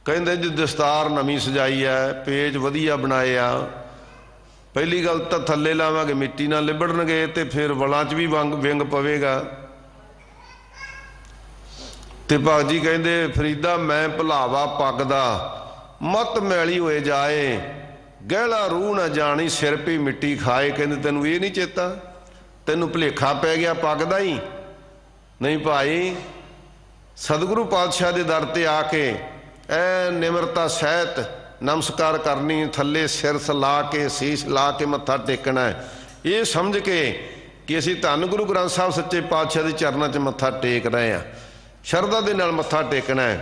B: कहते जी दस्तार नवीं सजाई है, पेज वधिया बनाए आ, पहली गल तो थल्ले लावांगे मिट्टी ना लिबड़नगे ते फिर वलां च भी विंग पवेगा। ते भगत जी कहते फरीदा मैं भुलावा पग दा मत मैली होए जाए, गहला रूह ना जानी सिर पे मिट्टी खाए। कहते तेनू ये नहीं चेता, तेनू भुलेखा पै गया पग दा ही? नहीं भाई, सतगुरु पातशाह दे दर ते आके ऐ निमरता सहित नमस्कार करनी, थल्ले सिर सला के शीश ला के मत्था टेकना है, ये समझ के कि असीं धन गुरु ग्रंथ साहब सच्चे पातशाह के चरणों च मत्था टेक रहे हैं, शरदा दे नाल मत्था टेकना है।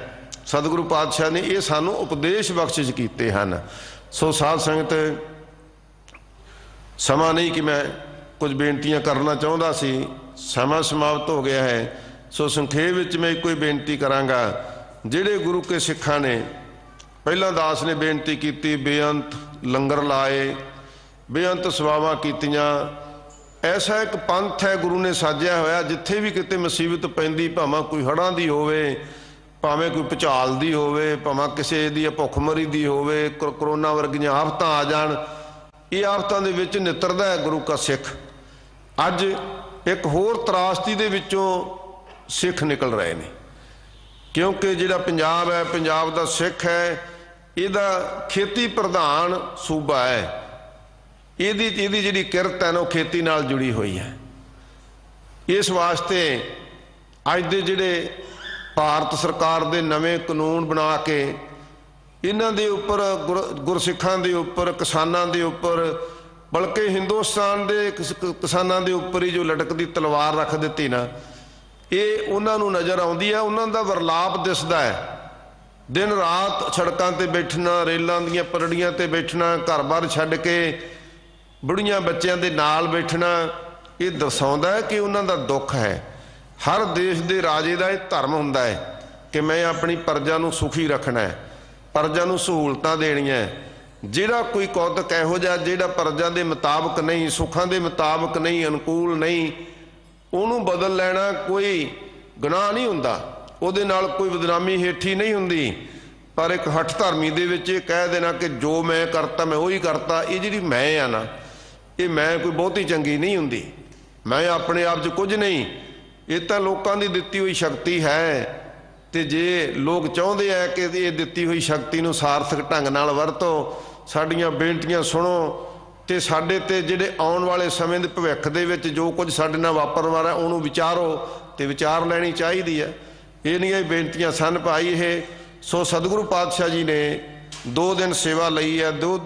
B: सतगुरु पातशाह ने ये सानू उपदेश बख्शिश कीते हैं। सो साध संगत समा नहीं कि मैं ਕੁਝ ਬੇਨਤੀਆਂ ਕਰਨਾ ਚਾਹੁੰਦਾ ਸੀ। ਸਮਾਂ ਸਮਾਪਤ ਹੋ ਗਿਆ ਹੈ, ਸੋ ਸੰਖੇਪ ਵਿੱਚ ਮੈਂ ਇੱਕੋ ਹੀ ਬੇਨਤੀ ਕਰਾਂਗਾ। ਜਿਹੜੇ ਗੁਰੂ ਕੇ ਸਿੱਖਾਂ ਨੇ ਪਹਿਲਾਂ ਦਾਸ ਨੇ ਬੇਨਤੀ ਕੀਤੀ, ਬੇਅੰਤ ਲੰਗਰ ਲਾਏ, ਬੇਅੰਤ ਸੇਵਾਵਾਂ ਕੀਤੀਆਂ। ਐਸਾ ਇੱਕ ਪੰਥ ਹੈ ਗੁਰੂ ਨੇ ਸਾਜਿਆ ਹੋਇਆ, ਜਿੱਥੇ ਵੀ ਕਿਤੇ ਮੁਸੀਬਤ ਪੈਂਦੀ, ਭਾਵੇਂ ਕੋਈ ਹੜ੍ਹਾਂ ਦੀ ਹੋਵੇ, ਭਾਵੇਂ ਕੋਈ ਭੁਚਾਲ ਦੀ ਹੋਵੇ, ਭਾਵੇਂ ਕਿਸੇ ਦੀ ਭੁੱਖਮਰੀ ਦੀ ਹੋਵੇ, ਕਰੋਨਾ ਵਰਗੀਆਂ ਆਫਤਾਂ ਆ ਜਾਣ, ਇਹ ਆਫਤਾਂ ਦੇ ਵਿੱਚ ਨਿੱਤਰਦਾ ਹੈ ਗੁਰੂ ਕਾ ਸਿੱਖ। ਅੱਜ ਇੱਕ ਹੋਰ ਤਰਾਸਦੀ ਦੇ ਵਿੱਚੋਂ ਸਿੱਖ ਨਿਕਲ ਰਹੇ ਨੇ, ਕਿਉਂਕਿ ਜਿਹੜਾ ਪੰਜਾਬ ਹੈ, ਪੰਜਾਬ ਦਾ ਸਿੱਖ ਹੈ, ਇਹਦਾ ਖੇਤੀ ਪ੍ਰਧਾਨ ਸੂਬਾ ਹੈ। ਇਹਦੀ ਜਿਹੜੀ ਕਿਰਤ ਹੈ ਨਾ, ਉਹ ਖੇਤੀ ਨਾਲ ਜੁੜੀ ਹੋਈ ਹੈ। ਇਸ ਵਾਸਤੇ ਅੱਜ ਦੇ ਜਿਹੜੇ ਭਾਰਤ ਸਰਕਾਰ ਦੇ ਨਵੇਂ ਕਾਨੂੰਨ ਬਣਾ ਕੇ ਇਹਨਾਂ ਦੇ ਉੱਪਰ ਗੁਰਸਿੱਖਾਂ ਦੇ ਉੱਪਰ, ਕਿਸਾਨਾਂ ਦੇ ਉੱਪਰ, ਬਲਕਿ ਹਿੰਦੁਸਤਾਨ ਦੇ ਕਿਸਾਨਾਂ ਦੇ ਉੱਪਰ ਹੀ ਜੋ ਲਟਕਦੀ ਤਲਵਾਰ ਰੱਖ ਦਿੱਤੀ ਨਾ, ਇਹ ਉਹਨਾਂ ਨੂੰ ਨਜ਼ਰ ਆਉਂਦੀ ਹੈ। ਉਹਨਾਂ ਦਾ ਵਰਲਾਪ ਦਿਸਦਾ ਹੈ। ਦਿਨ ਰਾਤ ਸੜਕਾਂ ਤੇ ਬੈਠਣਾ, ਰੇਲਾਂ ਦੀਆਂ ਪਰੜੀਆਂ ਤੇ ਬੈਠਣਾ, ਘਰ-ਬਾਰ ਛੱਡ ਕੇ ਬੁੜੀਆਂ ਬੱਚਿਆਂ ਦੇ ਨਾਲ ਬੈਠਣਾ, ਇਹ ਦਰਸਾਉਂਦਾ ਹੈ ਕਿ ਉਹਨਾਂ ਦਾ ਦੁੱਖ ਹੈ। ਹਰ ਦੇਸ਼ ਦੇ ਰਾਜੇ ਦਾ ਇਹ ਧਰਮ ਹੁੰਦਾ ਹੈ ਕਿ ਮੈਂ ਆਪਣੀ ਪ੍ਰਜਾ ਨੂੰ ਸੁਖੀ ਰੱਖਣਾ ਹੈ, ਪ੍ਰਜਾ ਨੂੰ ਸਹੂਲਤਾਂ ਦੇਣੀਆਂ। ਜਿਹੜਾ ਕੋਈ ਕੌਤਕ ਇਹੋ ਜਿਹਾ ਜਿਹੜਾ ਪ੍ਰਜਾ ਦੇ ਮੁਤਾਬਕ ਨਹੀਂ, ਸੁੱਖਾਂ ਦੇ ਮੁਤਾਬਕ ਨਹੀਂ, ਅਨੁਕੂਲ ਨਹੀਂ, ਉਹਨੂੰ ਬਦਲ ਲੈਣਾ ਕੋਈ ਗੁਨਾਹ ਨਹੀਂ ਹੁੰਦਾ, ਉਹਦੇ ਨਾਲ ਕੋਈ ਬਦਨਾਮੀ ਹੇਠੀ ਨਹੀਂ ਹੁੰਦੀ। ਪਰ ਇੱਕ ਹੱਠ ਧਰਮੀ ਦੇ ਵਿੱਚ ਇਹ ਕਹਿ ਦੇਣਾ ਕਿ ਜੋ ਮੈਂ ਕਰਤਾ ਮੈਂ ਉਹੀ ਕਰਤਾ, ਇਹ ਜਿਹੜੀ ਮੈਂ ਆ ਨਾ, ਇਹ ਮੈਂ ਕੋਈ ਬਹੁਤੀ ਚੰਗੀ ਨਹੀਂ ਹੁੰਦੀ। ਮੈਂ ਆਪਣੇ ਆਪ 'ਚ ਕੁਝ ਨਹੀਂ, ਇਹ ਤਾਂ ਲੋਕਾਂ ਦੀ ਦਿੱਤੀ ਹੋਈ ਸ਼ਕਤੀ ਹੈ। ਤੇ ਜੇ ਲੋਕ ਚਾਹੁੰਦੇ ਆ ਕਿ ਇਹ ਦਿੱਤੀ ਹੋਈ ਸ਼ਕਤੀ ਨੂੰ ਸਾਰਥਕ ਢੰਗ ਨਾਲ ਵਰਤੋ, ਸਾਡੀਆਂ ਬੇਨਤੀਆਂ ਸੁਣੋ, ਤੇ ਸਾਡੇ ਤੇ ਜਿਹੜੇ ਆਉਣ ਵਾਲੇ ਸਮੇਂ ਦੇ ਭਵਿੱਖ ਦੇ ਵਿੱਚ ਜੋ ਕੁਝ ਸਾਡੇ ਨਾਲ ਵਾਪਰਨ ਵਾਲਾ ਉਹਨੂੰ ਵਿਚਾਰੋ ਤੇ ਵਿਚਾਰ ਲੈਣੀ ਚਾਹੀਦੀ ਹੈ। ਇਹ ਨਹੀਂ ਇਹ ਬੇਨਤੀਆਂ ਸਨ ਭਾਈ ਇਹ। ਸੋ ਸਤਿਗੁਰੂ ਪਾਤਸ਼ਾਹ ਜੀ ਨੇ 2 ਦਿਨ ਸੇਵਾ ਲਈ ਹੈ। 2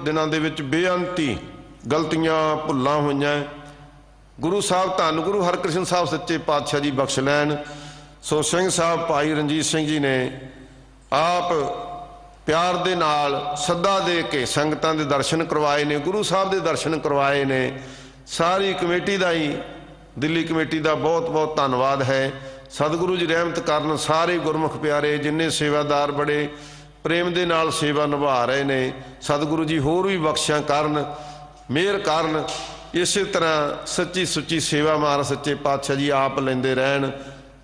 B: ਦਿਨਾਂ ਦੇ ਵਿੱਚ ਬੇਅੰਤੀ ਗਲਤੀਆਂ ਭੁੱਲਾਂ ਹੋਈਆਂ। ਗੁਰੂ ਸਾਹਿਬ ਧੰਨ ਗੁਰੂ ਹਰਕ੍ਰਿਸ਼ਨ ਸਾਹਿਬ ਸੱਚੇ ਪਾਤਸ਼ਾਹ ਜੀ ਬਖਸ਼ ਲੈਣ। ਸੋ ਸਿੰਘ ਸਾਹਿਬ ਭਾਈ ਰਣਜੀਤ ਸਿੰਘ ਜੀ ਨੇ ਆਪ ਪਿਆਰ ਦੇ ਨਾਲ ਸੱਦਾ ਦੇ ਕੇ ਸੰਗਤਾਂ ਦੇ ਦਰਸ਼ਨ ਕਰਵਾਏ ਨੇ, ਗੁਰੂ ਸਾਹਿਬ ਦੇ ਦਰਸ਼ਨ ਕਰਵਾਏ ਨੇ। ਸਾਰੀ ਕਮੇਟੀ ਦਾ ਹੀ, ਦਿੱਲੀ ਕਮੇਟੀ ਦਾ ਬਹੁਤ ਬਹੁਤ ਧੰਨਵਾਦ ਹੈ। ਸਤਿਗੁਰੂ ਜੀ ਰਹਿਮਤ ਕਰਨ। ਸਾਰੇ ਗੁਰਮੁਖ ਪਿਆਰੇ ਜਿੰਨੇ ਸੇਵਾਦਾਰ ਬੜੇ ਪ੍ਰੇਮ ਦੇ ਨਾਲ ਸੇਵਾ ਨਿਭਾ ਰਹੇ ਨੇ, ਸਤਿਗੁਰੂ ਜੀ ਹੋਰ ਵੀ ਬਖਸ਼ਿਆ ਕਰਨ, ਮਿਹਰ ਕਰਨ। ਇਸੇ ਤਰ੍ਹਾਂ ਸੱਚੀ ਸੁੱਚੀ ਸੇਵਾ ਮਾਰ ਸੱਚੇ ਪਾਤਸ਼ਾਹ ਜੀ ਆਪ ਲੈਂਦੇ ਰਹਿਣ।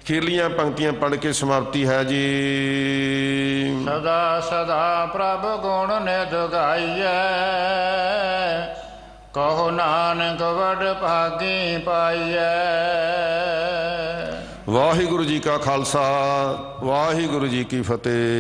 B: ਖੀਰਲੀਆਂ ਪੰਕਤੀਆਂ ਪੜ੍ਹ ਕੇ ਸਮਾਪਤੀ ਹੈ ਜੀ।
C: ਸਦਾ ਸਦਾ ਪ੍ਰਭ ਗੁਣ ਨਿਧ ਗਾਈਐ, ਕਹੋ ਨਾਨਕ ਵਡ ਭਾਗੀ ਪਾਈਐ।
B: ਵਾਹਿਗੁਰੂ ਜੀ ਕਾ ਖਾਲਸਾ, ਵਾਹਿਗੁਰੂ ਜੀ ਕੀ ਫਤਿਹ।